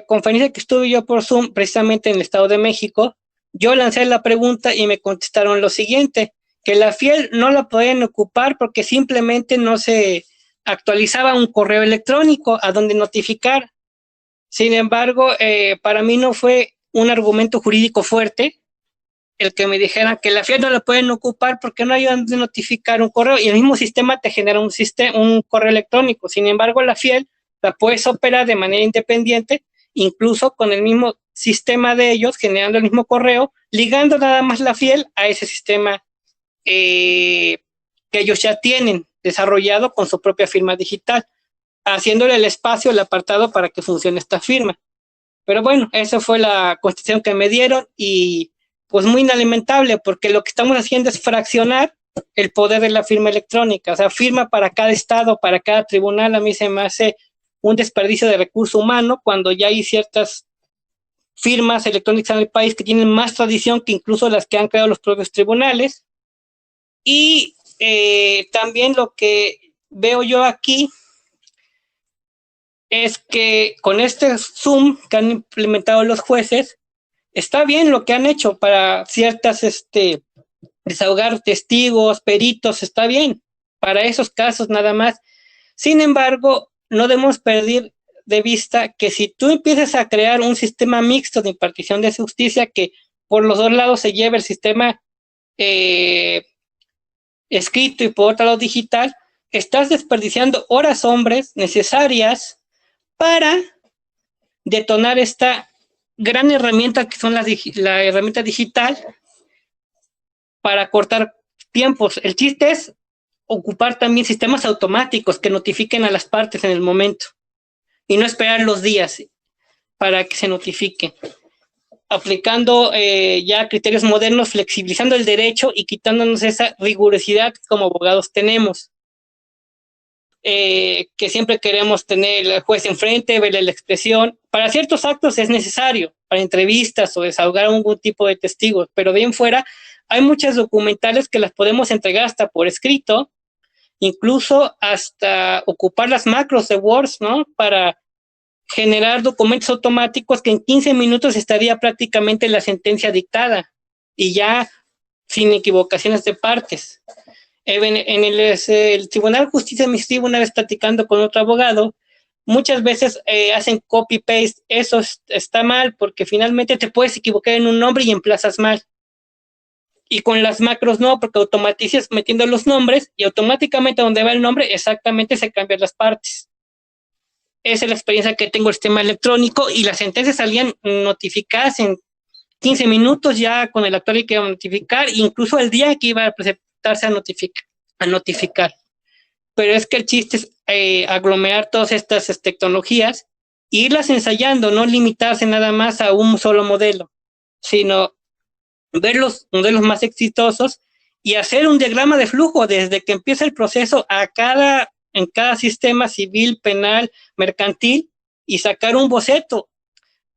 conferencia que estuve yo por Zoom, precisamente en el Estado de México, yo lancé la pregunta y me contestaron lo siguiente, que la FIEL no la podían ocupar porque simplemente no se actualizaba un correo electrónico a donde notificar. Sin embargo, para mí no fue un argumento jurídico fuerte el que me dijeran que la FIEL no la pueden ocupar porque no hay donde notificar un correo y el mismo sistema te genera un correo electrónico. Sin embargo, la FIEL la puedes operar de manera independiente, incluso con el mismo sistema de ellos, generando el mismo correo, ligando nada más la FIEL a ese sistema que ellos ya tienen desarrollado con su propia firma digital, haciéndole el espacio, el apartado para que funcione esta firma. Pero bueno, esa fue la contestación que me dieron y pues muy inalimentable porque lo que estamos haciendo es fraccionar el poder de la firma electrónica, o sea, firma para cada estado, para cada tribunal. A mí se me hace un desperdicio de recurso humano cuando ya hay ciertas firmas electrónicas en el país que tienen más tradición que incluso las que han creado los propios tribunales. Y también lo que veo yo aquí es que con este Zoom que han implementado los jueces, está bien lo que han hecho para ciertas, desahogar testigos, peritos, está bien, para esos casos nada más. Sin embargo, no debemos perder de vista que si tú empiezas a crear un sistema mixto de impartición de justicia que por los dos lados se lleve el sistema escrito y por otro lado digital, estás desperdiciando horas hombres necesarias para detonar esta gran herramienta que son la herramienta digital para cortar tiempos. El chiste es ocupar también sistemas automáticos que notifiquen a las partes en el momento y no esperar los días para que se notifiquen, aplicando ya criterios modernos, flexibilizando el derecho y quitándonos esa rigurosidad que como abogados tenemos. que siempre queremos tener el juez enfrente, verle la expresión. Para ciertos actos es necesario, para entrevistas o desahogar algún tipo de testigos, pero bien fuera hay muchas documentales que las podemos entregar hasta por escrito, incluso hasta ocupar las macros de Word, ¿no? Para generar documentos automáticos que en 15 minutos estaría prácticamente la sentencia dictada y ya sin equivocaciones de partes. En el Tribunal de Justicia Administrativa, una vez platicando con otro abogado, muchas veces hacen copy-paste. Eso está mal porque finalmente te puedes equivocar en un nombre y emplazas mal. Y con las macros no, porque automatizas metiendo los nombres y automáticamente donde va el nombre exactamente se cambian las partes. Esa es la experiencia que tengo el sistema electrónico y las sentencias salían notificadas en 15 minutos ya con el actor que iba a notificar, incluso el día que iba a presentarse a notificar. Pero es que el chiste es aglomerar todas estas tecnologías e irlas ensayando, no limitarse nada más a un solo modelo, sino ver los modelos más exitosos y hacer un diagrama de flujo desde que empieza el proceso en cada sistema civil, penal, mercantil, y sacar un boceto.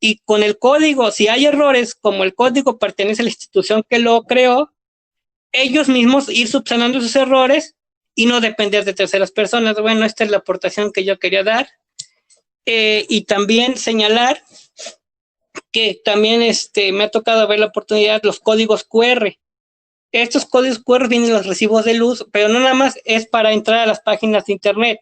Y con el código, si hay errores, como el código pertenece a la institución que lo creó, ellos mismos ir subsanando sus errores y no depender de terceras personas. Bueno, esta es la aportación que yo quería dar. Y también señalar que también me ha tocado ver la oportunidad, los códigos QR. Estos códigos QR vienen los recibos de luz, pero no nada más es para entrar a las páginas de internet,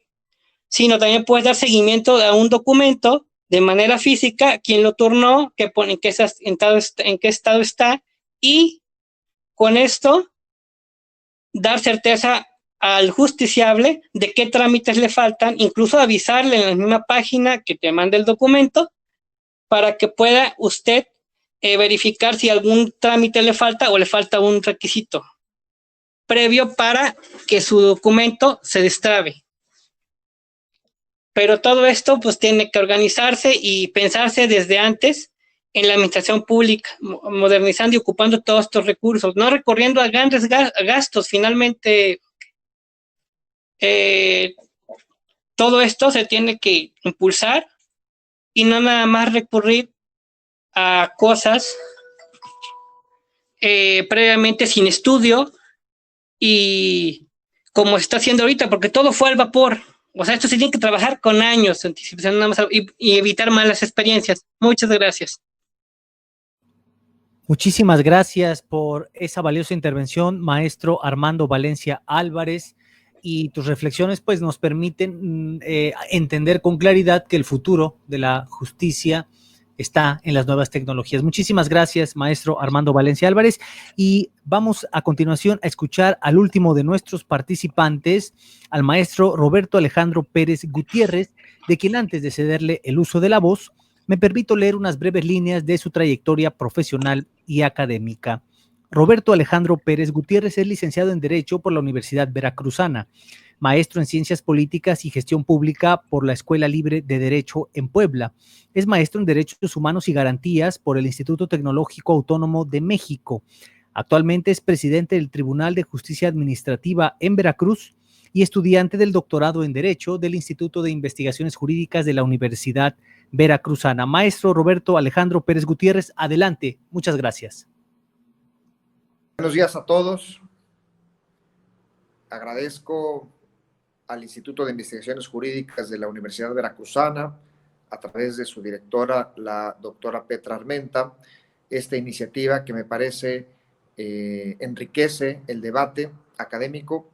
sino también puedes dar seguimiento a un documento de manera física, quién lo turnó, qué pone, en qué estado está, y con esto dar certeza al justiciable de qué trámites le faltan, incluso avisarle en la misma página que te manda el documento, para que pueda usted verificar si algún trámite le falta o le falta un requisito previo para que su documento se destrabe. Pero todo esto pues tiene que organizarse y pensarse desde antes en la administración pública, modernizando y ocupando todos estos recursos, no recurriendo a grandes gastos. Finalmente, todo esto se tiene que impulsar y no nada más recurrir a cosas previamente sin estudio y como se está haciendo ahorita, porque todo fue al vapor. O sea, esto se tiene que trabajar con años de anticipación nada más y evitar malas experiencias. Muchas gracias. Muchísimas gracias por esa valiosa intervención, maestro Armando Valencia Álvarez, y tus reflexiones pues nos permiten entender con claridad que el futuro de la justicia está en las nuevas tecnologías. Muchísimas gracias, maestro Armando Valencia Álvarez, y vamos a continuación a escuchar al último de nuestros participantes, al maestro Roberto Alejandro Pérez Gutiérrez, de quien antes de cederle el uso de la voz, me permito leer unas breves líneas de su trayectoria profesional y académica. Roberto Alejandro Pérez Gutiérrez es licenciado en Derecho por la Universidad Veracruzana, maestro en Ciencias Políticas y Gestión Pública por la Escuela Libre de Derecho en Puebla. Es maestro en Derechos Humanos y Garantías por el Instituto Tecnológico Autónomo de México. Actualmente es presidente del Tribunal de Justicia Administrativa en Veracruz y estudiante del doctorado en Derecho del Instituto de Investigaciones Jurídicas de la Universidad Veracruzana. Maestro Roberto Alejandro Pérez Gutiérrez, adelante. Muchas gracias. Buenos días a todos. Agradezco al Instituto de Investigaciones Jurídicas de la Universidad Veracruzana, a través de su directora, la doctora Petra Armenta, esta iniciativa que me parece enriquece el debate académico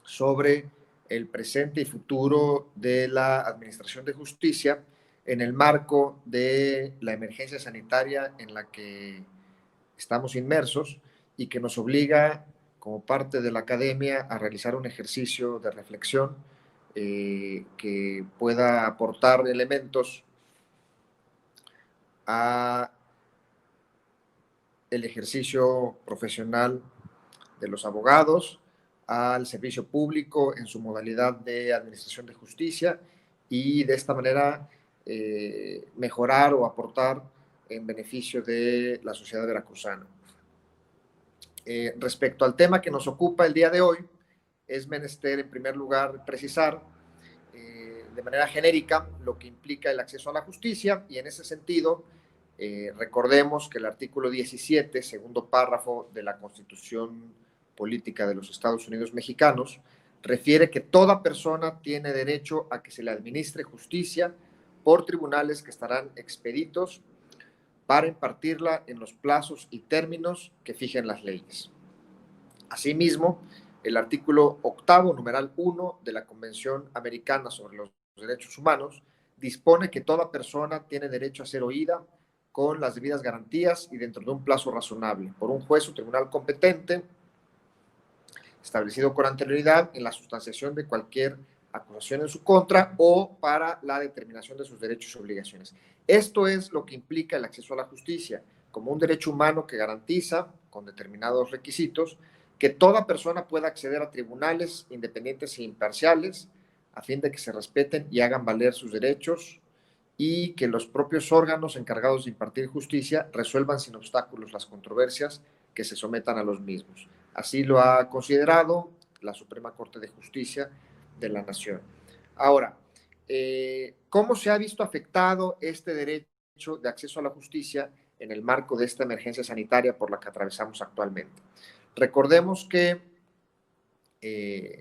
sobre el presente y futuro de la Administración de Justicia en el marco de la emergencia sanitaria en la que estamos inmersos y que nos obliga, como parte de la academia, a realizar un ejercicio de reflexión que pueda aportar elementos a el ejercicio profesional de los abogados, al servicio público en su modalidad de administración de justicia y de esta manera mejorar o aportar en beneficio de la sociedad veracruzana. Respecto al tema que nos ocupa el día de hoy, es menester, en primer lugar, precisar de manera genérica lo que implica el acceso a la justicia, y en ese sentido, recordemos que el artículo 17, segundo párrafo de la Constitución Política de los Estados Unidos Mexicanos, refiere que toda persona tiene derecho a que se le administre justicia por tribunales que estarán expeditos para impartirla en los plazos y términos que fijen las leyes. Asimismo, el artículo 8, numeral 1 de la Convención Americana sobre los Derechos Humanos dispone que toda persona tiene derecho a ser oída con las debidas garantías y dentro de un plazo razonable por un juez o tribunal competente establecido con anterioridad en la sustanciación de cualquier acusación en su contra o para la determinación de sus derechos y obligaciones. Esto es lo que implica el acceso a la justicia, como un derecho humano que garantiza, con determinados requisitos, que toda persona pueda acceder a tribunales independientes e imparciales a fin de que se respeten y hagan valer sus derechos y que los propios órganos encargados de impartir justicia resuelvan sin obstáculos las controversias que se sometan a los mismos. Así lo ha considerado la Suprema Corte de Justicia de la Nación. Ahora, ¿cómo se ha visto afectado este derecho de acceso a la justicia en el marco de esta emergencia sanitaria por la que atravesamos actualmente? Recordemos que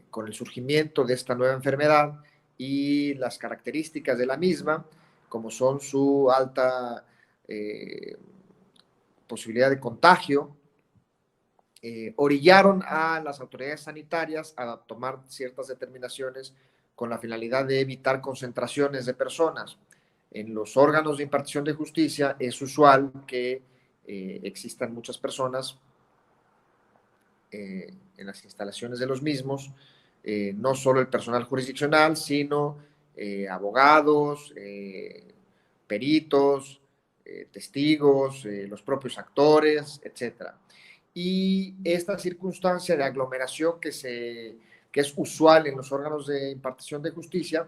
con el surgimiento de esta nueva enfermedad y las características de la misma, como son su alta posibilidad de contagio, orillaron a las autoridades sanitarias a tomar ciertas determinaciones con la finalidad de evitar concentraciones de personas. En los órganos de impartición de justicia es usual que existan muchas personas en las instalaciones de los mismos, no solo el personal jurisdiccional, sino abogados, peritos, testigos, los propios actores, etcétera. Y esta circunstancia de aglomeración que es usual en los órganos de impartición de justicia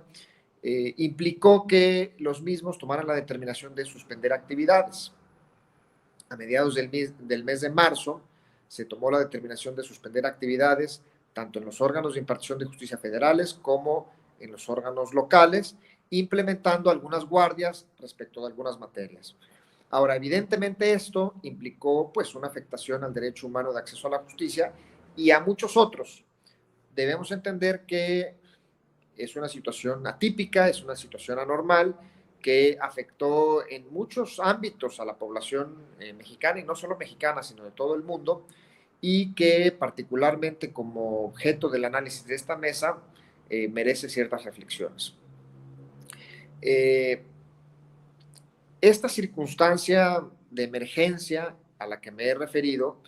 implicó que los mismos tomaran la determinación de suspender actividades. A mediados del mes de marzo se tomó la determinación de suspender actividades tanto en los órganos de impartición de justicia federales como en los órganos locales, implementando algunas guardias respecto de algunas materias. Ahora, evidentemente esto implicó pues una afectación al derecho humano de acceso a la justicia y a muchos otros. Debemos entender que es una situación atípica, es una situación anormal que afectó en muchos ámbitos a la población mexicana, y no solo mexicana, sino de todo el mundo, y que particularmente como objeto del análisis de esta mesa merece ciertas reflexiones. Esta circunstancia de emergencia a la que me he referido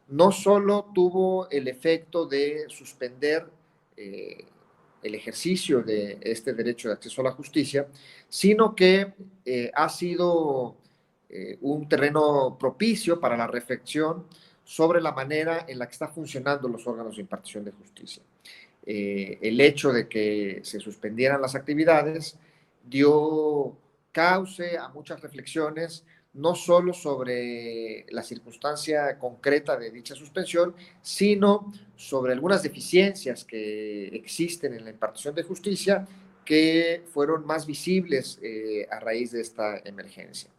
no solo tuvo el efecto de suspender el ejercicio de este derecho de acceso a la justicia, sino que ha sido un terreno propicio para la reflexión sobre la manera en la que están funcionando los órganos de impartición de justicia. El hecho de que se suspendieran las actividades dio cauce a muchas reflexiones, no solo sobre la circunstancia concreta de dicha suspensión, sino sobre algunas deficiencias que existen en la impartición de justicia que fueron más visibles a raíz de esta emergencia.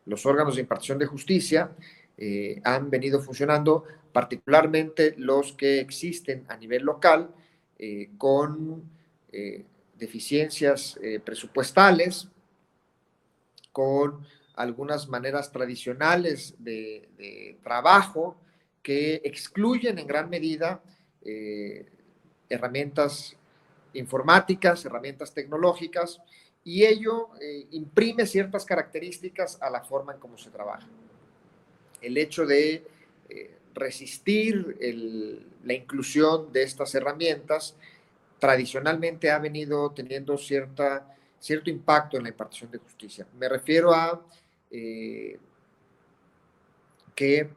Los órganos de impartición de justicia han venido funcionando, particularmente los que existen a nivel local, con deficiencias presupuestales, con algunas maneras tradicionales de trabajo que excluyen en gran medida herramientas informáticas, herramientas tecnológicas, y ello imprime ciertas características a la forma en cómo se trabaja. El hecho de resistir la inclusión de estas herramientas tradicionalmente ha venido teniendo cierto impacto en la impartición de justicia. Me refiero a que,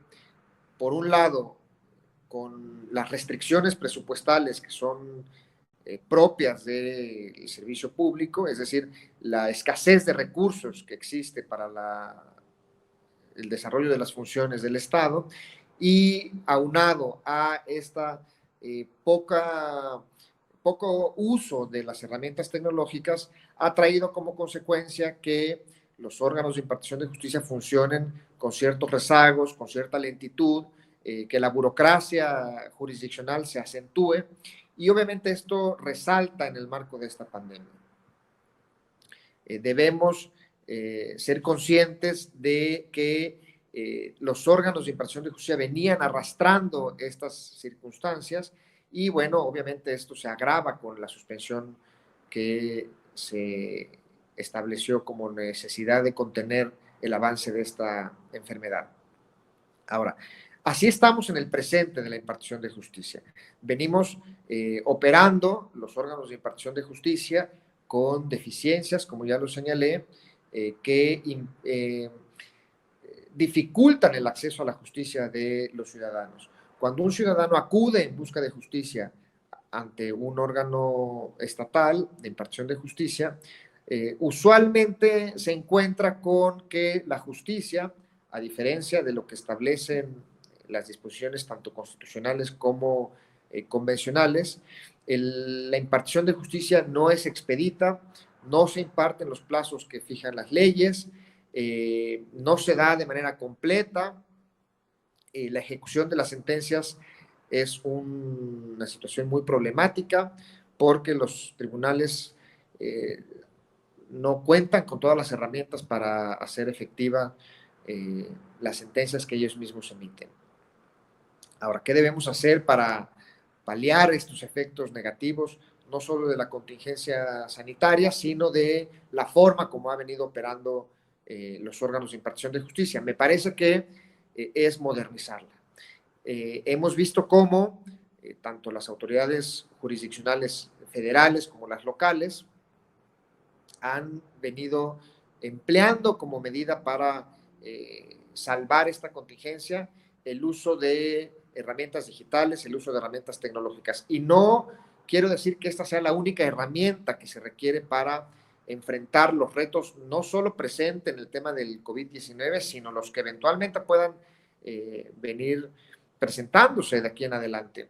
por un lado, con las restricciones presupuestales que son propias del servicio público, es decir, la escasez de recursos que existe para el desarrollo de las funciones del Estado, y aunado a esta poco uso de las herramientas tecnológicas ha traído como consecuencia que los órganos de impartición de justicia funcionen con ciertos rezagos, con cierta lentitud, que la burocracia jurisdiccional se acentúe, y obviamente esto resalta en el marco de esta pandemia. Debemos ser conscientes de que los órganos de impartición de justicia venían arrastrando estas circunstancias, y bueno, obviamente esto se agrava con la suspensión que se estableció como necesidad de contener el avance de esta enfermedad. Ahora, así estamos en el presente de la impartición de justicia. Venimos operando los órganos de impartición de justicia con deficiencias, como ya lo señalé, que dificultan el acceso a la justicia de los ciudadanos. Cuando un ciudadano acude en busca de justicia ante un órgano estatal de impartición de justicia, usualmente se encuentra con que la justicia, a diferencia de lo que establecen las disposiciones tanto constitucionales como convencionales, la impartición de justicia no es expedita, no se imparten los plazos que fijan las leyes, no se da de manera completa, la ejecución de las sentencias es una situación muy problemática porque los tribunales no cuentan con todas las herramientas para hacer efectiva las sentencias que ellos mismos emiten. Ahora, ¿qué debemos hacer para paliar estos efectos negativos, no solo de la contingencia sanitaria, sino de la forma como ha venido operando los órganos de impartición de justicia? Me parece que es modernizarla. Hemos visto cómo tanto las autoridades jurisdiccionales federales como las locales han venido empleando como medida para salvar esta contingencia el uso de herramientas digitales, el uso de herramientas tecnológicas. Y no quiero decir que esta sea la única herramienta que se requiere para enfrentar los retos, no solo presentes en el tema del COVID-19, sino los que eventualmente puedan venir presentándose de aquí en adelante.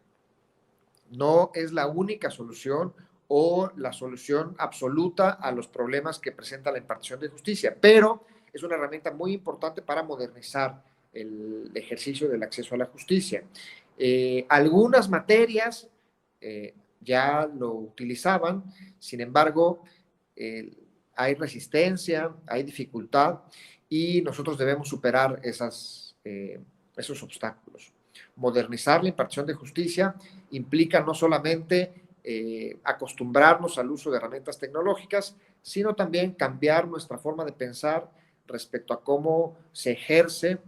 No es la única solución o la solución absoluta a los problemas que presenta la impartición de justicia, pero es una herramienta muy importante para modernizar el ejercicio del acceso a la justicia. Algunas materias ya lo utilizaban, sin embargo, hay resistencia, hay dificultad y nosotros debemos superar esos obstáculos. Modernizar la impartición de justicia implica no solamente acostumbrarnos al uso de herramientas tecnológicas, sino también cambiar nuestra forma de pensar respecto a cómo se ejerce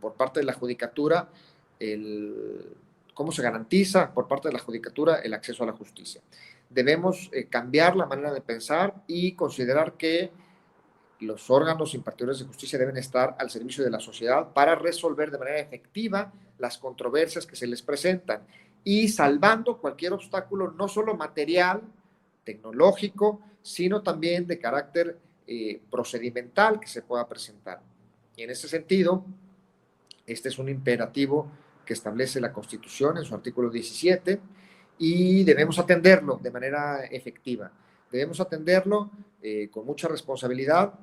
por parte de la judicatura, cómo se garantiza por parte de la judicatura el acceso a la justicia. Debemos cambiar la manera de pensar y considerar que los órganos impartidores de justicia deben estar al servicio de la sociedad para resolver de manera efectiva las controversias que se les presentan y salvando cualquier obstáculo, no solo material, tecnológico, sino también de carácter procedimental que se pueda presentar. Y en ese sentido, este es un imperativo que establece la Constitución en su artículo 17 y debemos atenderlo de manera efectiva. Debemos atenderlo con mucha responsabilidad,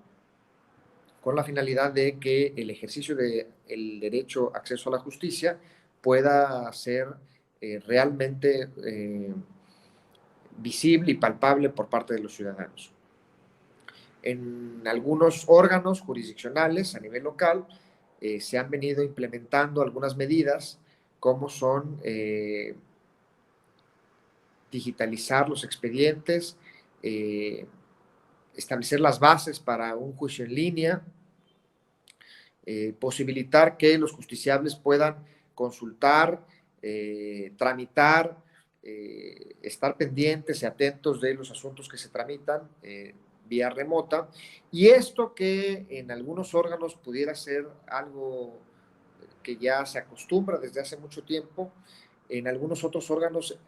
con la finalidad de que el ejercicio del derecho a acceso a la justicia pueda ser realmente visible y palpable por parte de los ciudadanos. En algunos órganos jurisdiccionales a nivel local se han venido implementando algunas medidas como son digitalizar los expedientes, establecer las bases para un juicio en línea, posibilitar que los justiciables puedan consultar, tramitar, estar pendientes y atentos de los asuntos que se tramitan vía remota, y esto que en algunos órganos pudiera ser algo que ya se acostumbra desde hace mucho tiempo, en algunos otros órganos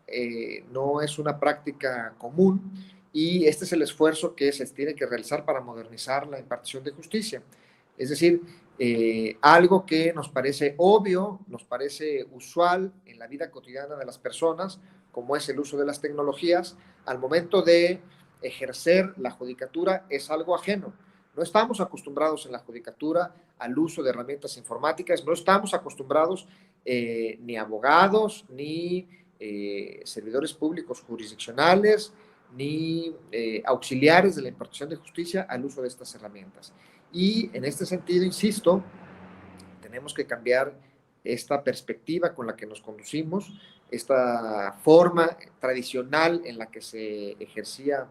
no es una práctica común, y este es el esfuerzo que se tiene que realizar para modernizar la impartición de justicia. Es decir, algo que nos parece obvio, nos parece usual en la vida cotidiana de las personas, como es el uso de las tecnologías, al momento de ejercer la judicatura es algo ajeno. No estamos acostumbrados en la judicatura al uso de herramientas informáticas, no estamos acostumbrados ni abogados, ni servidores públicos jurisdiccionales, ni auxiliares de la impartición de justicia al uso de estas herramientas. Y en este sentido, insisto, tenemos que cambiar esta perspectiva con la que nos conducimos, esta forma tradicional en la que se ejercía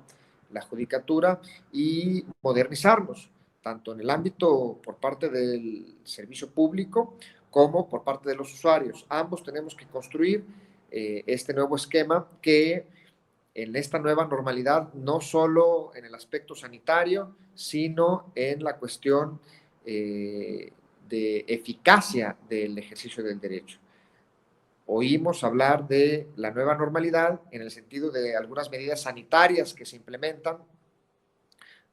la judicatura y modernizarnos, tanto en el ámbito por parte del servicio público como por parte de los usuarios. Ambos tenemos que construir este nuevo esquema que en esta nueva normalidad, no solo en el aspecto sanitario, sino en la cuestión de eficacia del ejercicio del derecho. Oímos hablar de la nueva normalidad en el sentido de algunas medidas sanitarias que se implementan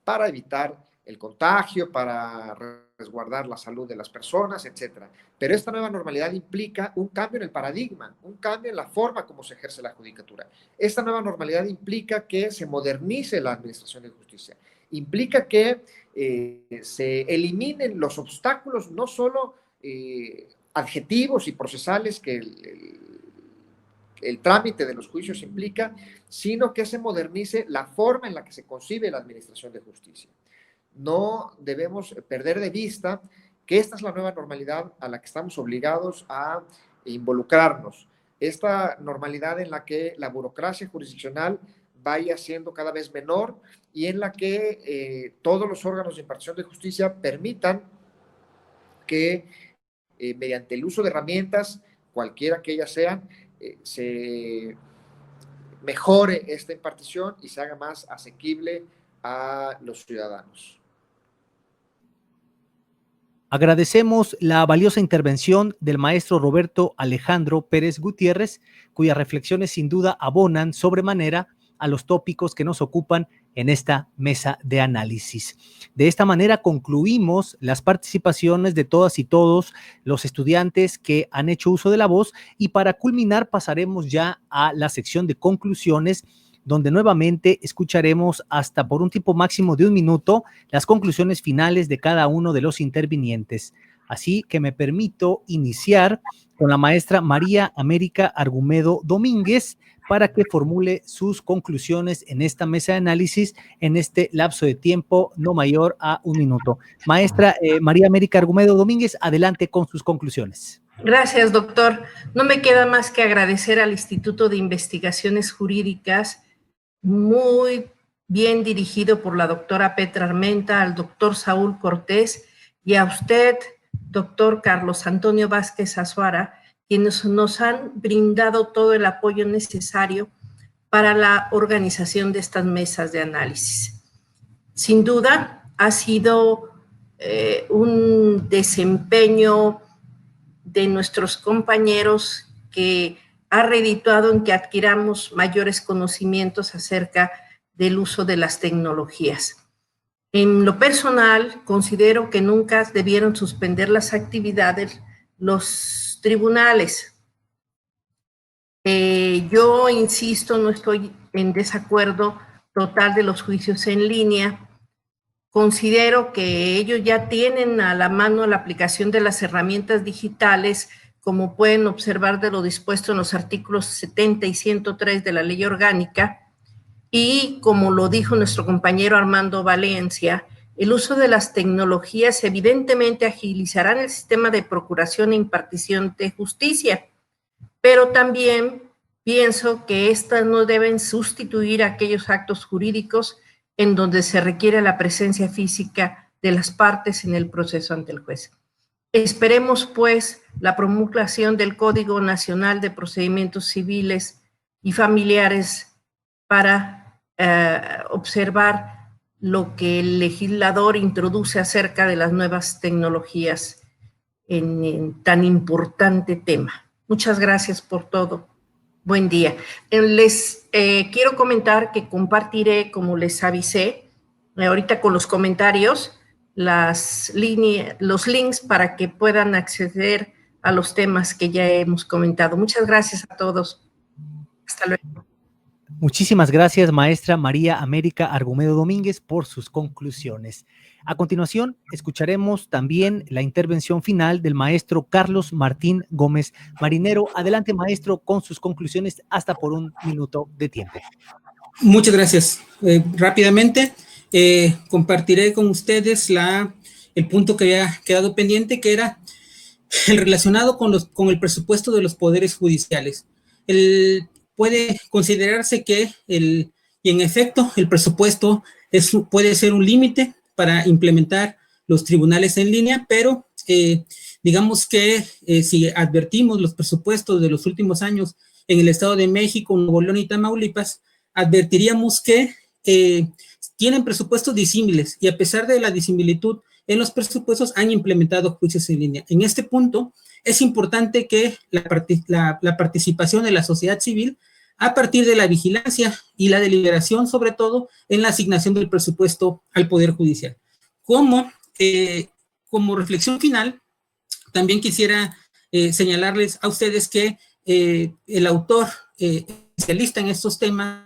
para evitar el contagio, para resguardar la salud de las personas, etc. Pero esta nueva normalidad implica un cambio en el paradigma, un cambio en la forma como se ejerce la judicatura. Esta nueva normalidad implica que se modernice la administración de justicia, implica que se eliminen los obstáculos, no solo adjetivos y procesales que el trámite de los juicios implica, sino que se modernice la forma en la que se concibe la administración de justicia. No debemos perder de vista que esta es la nueva normalidad a la que estamos obligados a involucrarnos. Esta normalidad en la que la burocracia jurisdiccional vaya siendo cada vez menor y en la que todos los órganos de impartición de justicia permitan que mediante el uso de herramientas, cualquiera que ellas sean, se mejore esta impartición y se haga más asequible a los ciudadanos. Agradecemos la valiosa intervención del maestro Roberto Alejandro Pérez Gutiérrez, cuyas reflexiones sin duda abonan sobremanera a los tópicos que nos ocupan en esta mesa de análisis. De esta manera concluimos las participaciones de todas y todos los estudiantes que han hecho uso de la voz y para culminar pasaremos ya a la sección de conclusiones, donde nuevamente escucharemos hasta por un tiempo máximo de 1 minuto las conclusiones finales de cada uno de los intervinientes. Así que me permito iniciar con la maestra María América Argumedo Domínguez para que formule sus conclusiones en esta mesa de análisis en este lapso de tiempo no mayor a 1 minuto. Maestra María América Argumedo Domínguez, adelante con sus conclusiones. Gracias, doctor. No me queda más que agradecer al Instituto de Investigaciones Jurídicas, muy bien dirigido por la doctora Petra Armenta, al doctor Saúl Cortés y a usted, doctor Carlos Antonio Vázquez Azuara, quienes nos han brindado todo el apoyo necesario para la organización de estas mesas de análisis. Sin duda, ha sido un desempeño de nuestros compañeros que ha redituado en que adquiramos mayores conocimientos acerca del uso de las tecnologías. En lo personal, considero que nunca debieron suspender las actividades los tribunales. Yo insisto, no estoy en desacuerdo total de los juicios en línea. Considero que ellos ya tienen a la mano la aplicación de las herramientas digitales, como pueden observar de lo dispuesto en los artículos 70 y 103 de la Ley Orgánica, y como lo dijo nuestro compañero Armando Valencia, el uso de las tecnologías evidentemente agilizarán el sistema de procuración e impartición de justicia, pero también pienso que estas no deben sustituir aquellos actos jurídicos en donde se requiere la presencia física de las partes en el proceso ante el juez. Esperemos, pues, la promulgación del Código Nacional de Procedimientos Civiles y Familiares para observar lo que el legislador introduce acerca de las nuevas tecnologías en tan importante tema. Muchas gracias por todo. Buen día. Les quiero comentar que compartiré, como les avisé, ahorita con los comentarios, los links para que puedan acceder a los temas que ya hemos comentado. Muchas gracias a todos. Hasta luego. Muchísimas gracias, maestra María América Argumedo Domínguez, por sus conclusiones. A continuación, escucharemos también la intervención final del maestro Carlos Martín Gómez Marinero. Adelante, maestro, con sus conclusiones, hasta por 1 minuto de tiempo. Muchas gracias. Rápidamente, compartiré con ustedes el punto que había quedado pendiente, que era el relacionado con el presupuesto de los poderes judiciales. Puede considerarse que, y en efecto, el presupuesto puede ser un límite para implementar los tribunales en línea, pero digamos que si advertimos los presupuestos de los últimos años en el Estado de México, Nuevo León y Tamaulipas, advertiríamos que tienen presupuestos disímiles, y a pesar de la disimilitud en los presupuestos han implementado juicios en línea. En este punto es importante que la participación de la sociedad civil a partir de la vigilancia y la deliberación, sobre todo en la asignación del presupuesto al Poder Judicial. Como reflexión final, también quisiera señalarles a ustedes que el autor especialista en estos temas,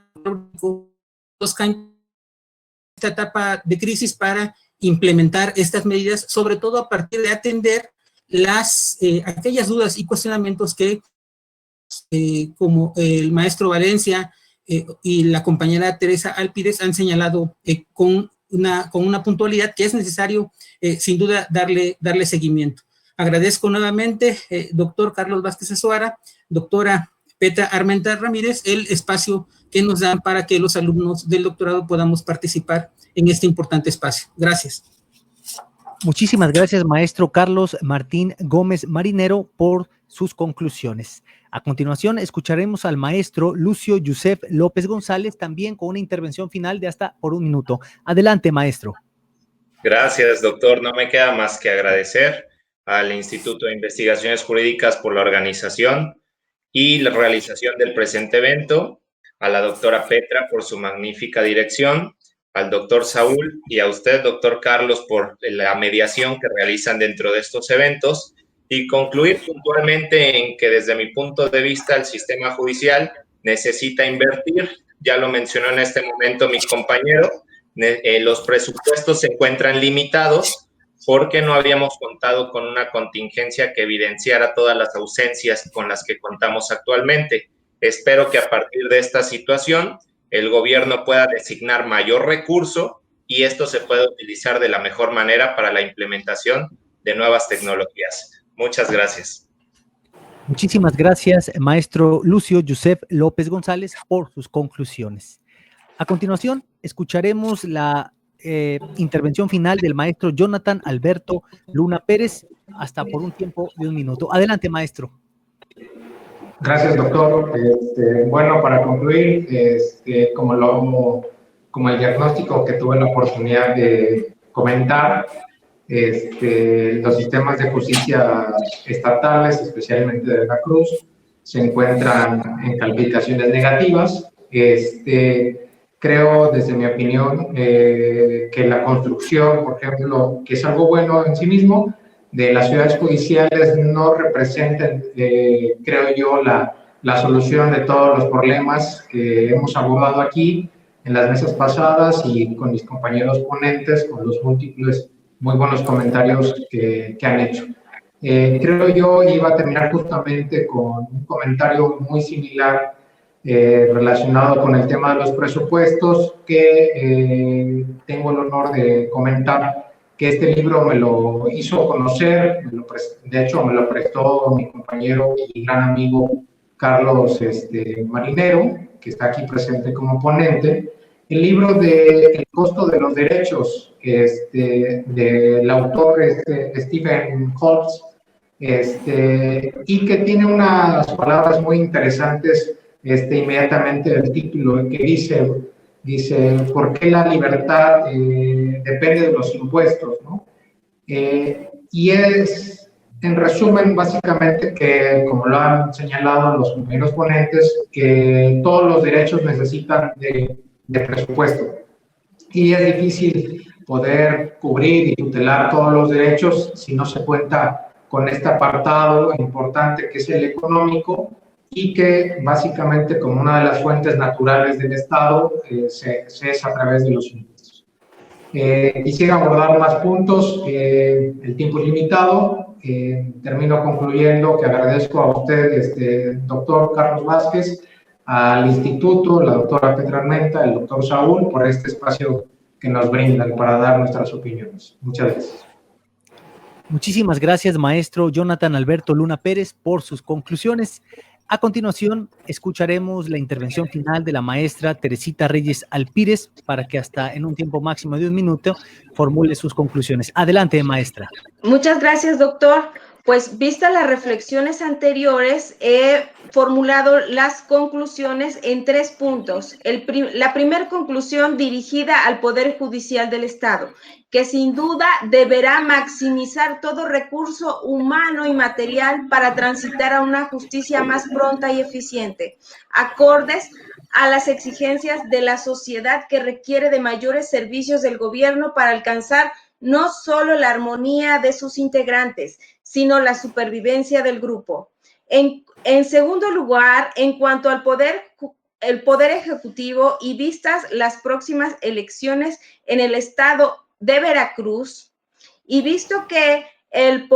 esta etapa de crisis para implementar estas medidas, sobre todo a partir de atender aquellas dudas y cuestionamientos que como el maestro Valencia y la compañera Teresa Alpides han señalado con una puntualidad que es necesario sin duda darle seguimiento. Agradezco nuevamente, doctor Carlos Vázquez Azuara, doctora Petra Armenta Ramírez, el espacio que nos dan para que los alumnos del doctorado podamos participar en este importante espacio. Gracias. Muchísimas gracias, maestro Carlos Martín Gómez Marinero, por sus conclusiones. A continuación, escucharemos al maestro Lucio Yusef López González, también con una intervención final de hasta por 1 minuto. Adelante, maestro. Gracias, doctor. No me queda más que agradecer al Instituto de Investigaciones Jurídicas por la organización y la realización del presente evento, a la doctora Petra por su magnífica dirección, al doctor Saúl y a usted, doctor Carlos, por la mediación que realizan dentro de estos eventos, y concluir puntualmente en que desde mi punto de vista el sistema judicial necesita invertir. Ya lo mencionó en este momento mi compañero, los presupuestos se encuentran limitados porque no habíamos contado con una contingencia que evidenciara todas las ausencias con las que contamos actualmente. Espero que a partir de esta situación el gobierno pueda designar mayor recurso y esto se pueda utilizar de la mejor manera para la implementación de nuevas tecnologías. Muchas gracias. Muchísimas gracias, maestro Lucio Yusef López González, por sus conclusiones. A continuación, escucharemos la intervención final del maestro Jonathan Alberto Luna Pérez, hasta por un tiempo de 1 minuto. Adelante, maestro. Gracias, doctor. Bueno, para concluir, como el diagnóstico que tuve la oportunidad de comentar, los sistemas de justicia estatales, especialmente de Veracruz, se encuentran en calificaciones negativas. Creo, desde mi opinión, que la construcción, por ejemplo, que es algo bueno en sí mismo, de las ciudades judiciales no representan, creo yo, la solución de todos los problemas que hemos abordado aquí en las mesas pasadas y con mis compañeros ponentes, con los múltiples muy buenos comentarios que han hecho. Creo yo iba a terminar justamente con un comentario muy similar relacionado con el tema de los presupuestos, que tengo el honor de comentar que este libro me lo hizo conocer, de hecho me lo prestó mi compañero y gran amigo Carlos Marinero, que está aquí presente como ponente. El libro de El costo de los derechos, del autor Stephen Holtz, y que tiene unas palabras muy interesantes, inmediatamente el título, que dice ¿por qué la libertad depende de los impuestos? ¿No? Y es, en resumen, básicamente que, como lo han señalado los primeros ponentes, que todos los derechos necesitan de presupuesto. Y es difícil poder cubrir y tutelar todos los derechos si no se cuenta con este apartado importante que es el económico y que básicamente como una de las fuentes naturales del Estado se es a través de los impuestos. Quisiera abordar más puntos, el tiempo es limitado, termino concluyendo que agradezco a usted, doctor Carlos Vázquez, al instituto, la doctora Petra Armenta, el doctor Saúl, por este espacio que nos brindan para dar nuestras opiniones. Muchas gracias. Muchísimas gracias, maestro Jonathan Alberto Luna Pérez, por sus conclusiones. A continuación, escucharemos la intervención final de la maestra Teresita Reyes Alpírez para que hasta en un tiempo máximo de 1 minuto formule sus conclusiones. Adelante, maestra. Muchas gracias, doctor. Pues vistas las reflexiones anteriores, he formulado las conclusiones en 3 puntos. La primera conclusión dirigida al Poder Judicial del Estado, que sin duda deberá maximizar todo recurso humano y material para transitar a una justicia más pronta y eficiente, acordes a las exigencias de la sociedad que requiere de mayores servicios del gobierno para alcanzar no solo la armonía de sus integrantes, sino la supervivencia del grupo. En segundo lugar, en cuanto al el poder ejecutivo y vistas las próximas elecciones en el estado de Veracruz, y visto que el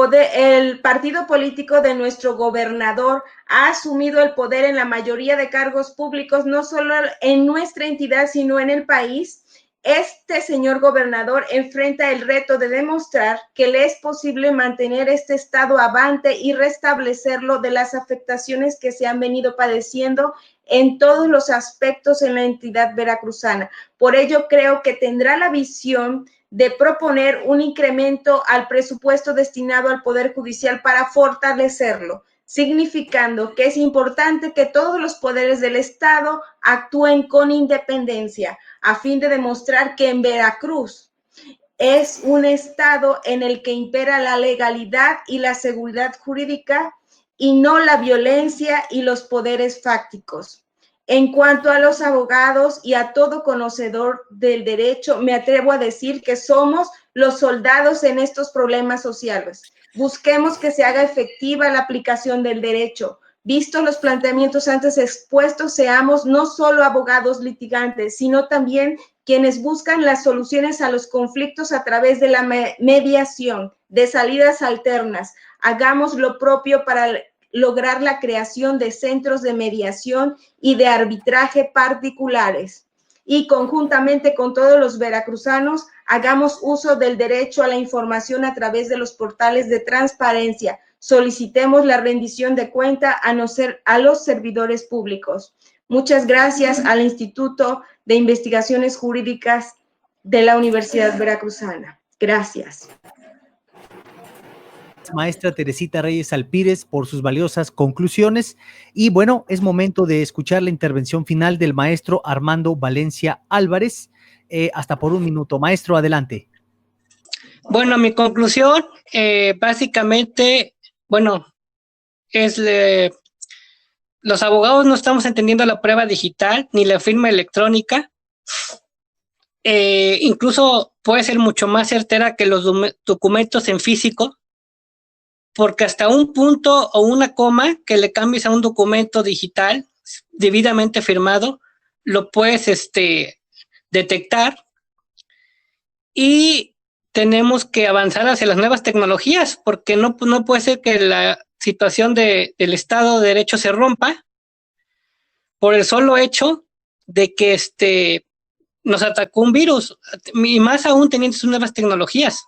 partido político de nuestro gobernador ha asumido el poder en la mayoría de cargos públicos, no solo en nuestra entidad, sino en el país, este señor gobernador enfrenta el reto de demostrar que le es posible mantener este estado avante y restablecerlo de las afectaciones que se han venido padeciendo en todos los aspectos en la entidad veracruzana. Por ello, creo que tendrá la visión de proponer un incremento al presupuesto destinado al Poder Judicial para fortalecerlo, significando que es importante que todos los poderes del Estado actúen con independencia, a fin de demostrar que en Veracruz es un estado en el que impera la legalidad y la seguridad jurídica y no la violencia y los poderes fácticos. En cuanto a los abogados y a todo conocedor del derecho, me atrevo a decir que somos los soldados en estos problemas sociales. Busquemos que se haga efectiva la aplicación del derecho. Vistos los planteamientos antes expuestos, seamos no solo abogados litigantes, sino también quienes buscan las soluciones a los conflictos a través de la mediación, de salidas alternas. Hagamos lo propio para lograr la creación de centros de mediación y de arbitraje particulares. Y conjuntamente con todos los veracruzanos, hagamos uso del derecho a la información a través de los portales de transparencia. Solicitemos la rendición de cuenta a los servidores públicos. Muchas gracias al Instituto de Investigaciones Jurídicas de la Universidad Veracruzana. Gracias. Maestra Teresita Reyes Alpírez, por sus valiosas conclusiones. Y bueno, es momento de escuchar la intervención final del maestro Armando Valencia Álvarez. Hasta por 1 minuto. Maestro, adelante. Bueno, mi conclusión, básicamente, bueno, es los abogados no estamos entendiendo la prueba digital ni la firma electrónica. Incluso puede ser mucho más certera que los documentos en físico, porque hasta un punto o una coma que le cambies a un documento digital debidamente firmado, lo puedes detectar. Y tenemos que avanzar hacia las nuevas tecnologías, porque no puede ser que la situación del Estado de Derecho se rompa por el solo hecho de que nos atacó un virus, y más aún teniendo sus nuevas tecnologías.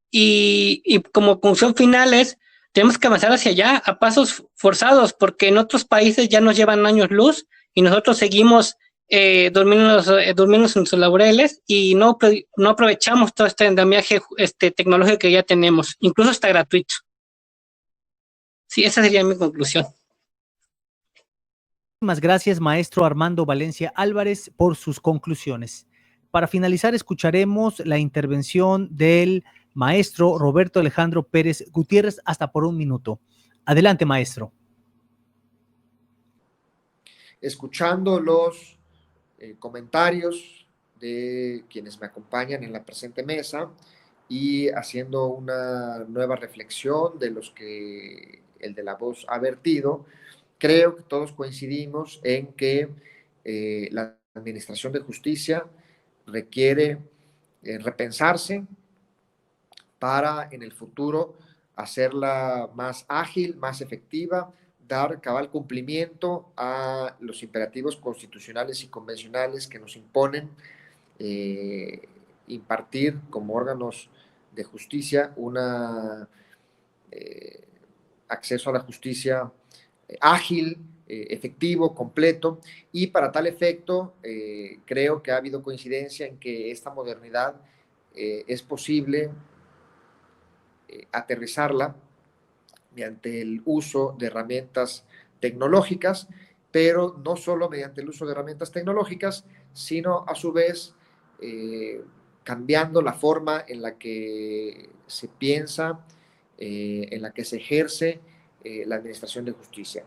Y como conclusión final tenemos que avanzar hacia allá a pasos forzados, porque en otros países ya nos llevan años luz y nosotros seguimos durmiendo en sus laureles y no aprovechamos todo este andamiaje tecnológico que ya tenemos, incluso está gratuito. Sí, esa sería mi conclusión. Muchas gracias, maestro Armando Valencia Álvarez, por sus conclusiones. Para finalizar, escucharemos la intervención del maestro Roberto Alejandro Pérez Gutiérrez, hasta por 1 minuto. Adelante, maestro. Escuchando los comentarios de quienes me acompañan en la presente mesa y haciendo una nueva reflexión de los que el de la voz ha vertido. Creo que todos coincidimos en que la administración de justicia requiere repensarse para en el futuro hacerla más ágil, más efectiva, dar cabal cumplimiento a los imperativos constitucionales y convencionales que nos imponen impartir como órganos de justicia una acceso a la justicia ágil, efectivo, completo, y para tal efecto creo que ha habido coincidencia en que esta modernidad es posible aterrizarla mediante el uso de herramientas tecnológicas, pero no solo mediante el uso de herramientas tecnológicas, sino a su vez cambiando la forma en la que se piensa, en la que se ejerce la administración de justicia.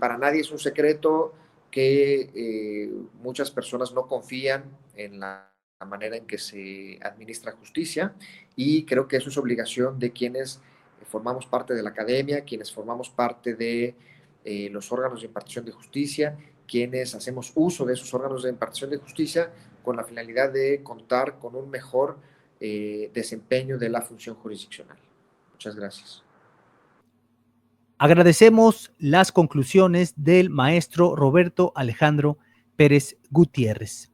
Para nadie es un secreto que muchas personas no confían en la manera en que se administra justicia, y creo que eso es obligación de quienes formamos parte de la academia, quienes formamos parte de los órganos de impartición de justicia, quienes hacemos uso de esos órganos de impartición de justicia con la finalidad de contar con un mejor desempeño de la función jurisdiccional. Muchas gracias. Agradecemos las conclusiones del maestro Roberto Alejandro Pérez Gutiérrez.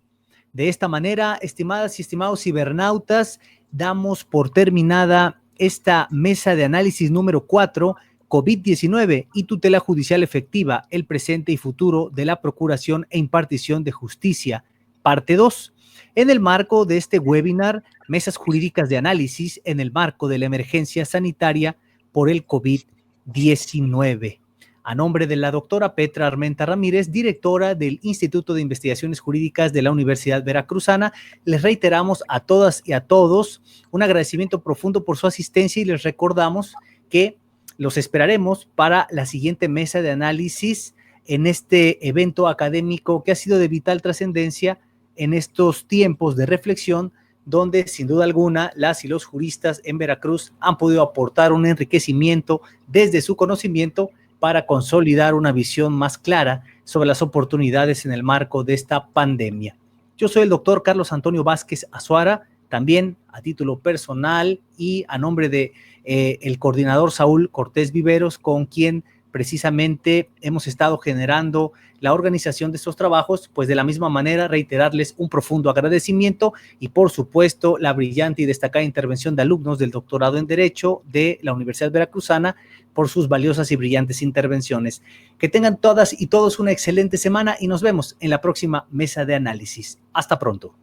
De esta manera, estimadas y estimados cibernautas, damos por terminada esta mesa de análisis número 4, COVID-19 y tutela judicial efectiva, el presente y futuro de la procuración e impartición de justicia, parte 2. En el marco de este webinar, mesas jurídicas de análisis en el marco de la emergencia sanitaria por el COVID-19. A nombre de la doctora Petra Armenta Ramírez, directora del Instituto de Investigaciones Jurídicas de la Universidad Veracruzana, les reiteramos a todas y a todos un agradecimiento profundo por su asistencia y les recordamos que los esperaremos para la siguiente mesa de análisis en este evento académico que ha sido de vital trascendencia en estos tiempos de reflexión, donde sin duda alguna las y los juristas en Veracruz han podido aportar un enriquecimiento desde su conocimiento para consolidar una visión más clara sobre las oportunidades en el marco de esta pandemia. Yo soy el doctor Carlos Antonio Vázquez Azuara, también a título personal y a nombre de el coordinador Saúl Cortés Viveros, con quien precisamente hemos estado generando la organización de estos trabajos, pues de la misma manera reiterarles un profundo agradecimiento y por supuesto la brillante y destacada intervención de alumnos del doctorado en Derecho de la Universidad Veracruzana por sus valiosas y brillantes intervenciones. Que tengan todas y todos una excelente semana y nos vemos en la próxima mesa de análisis. Hasta pronto.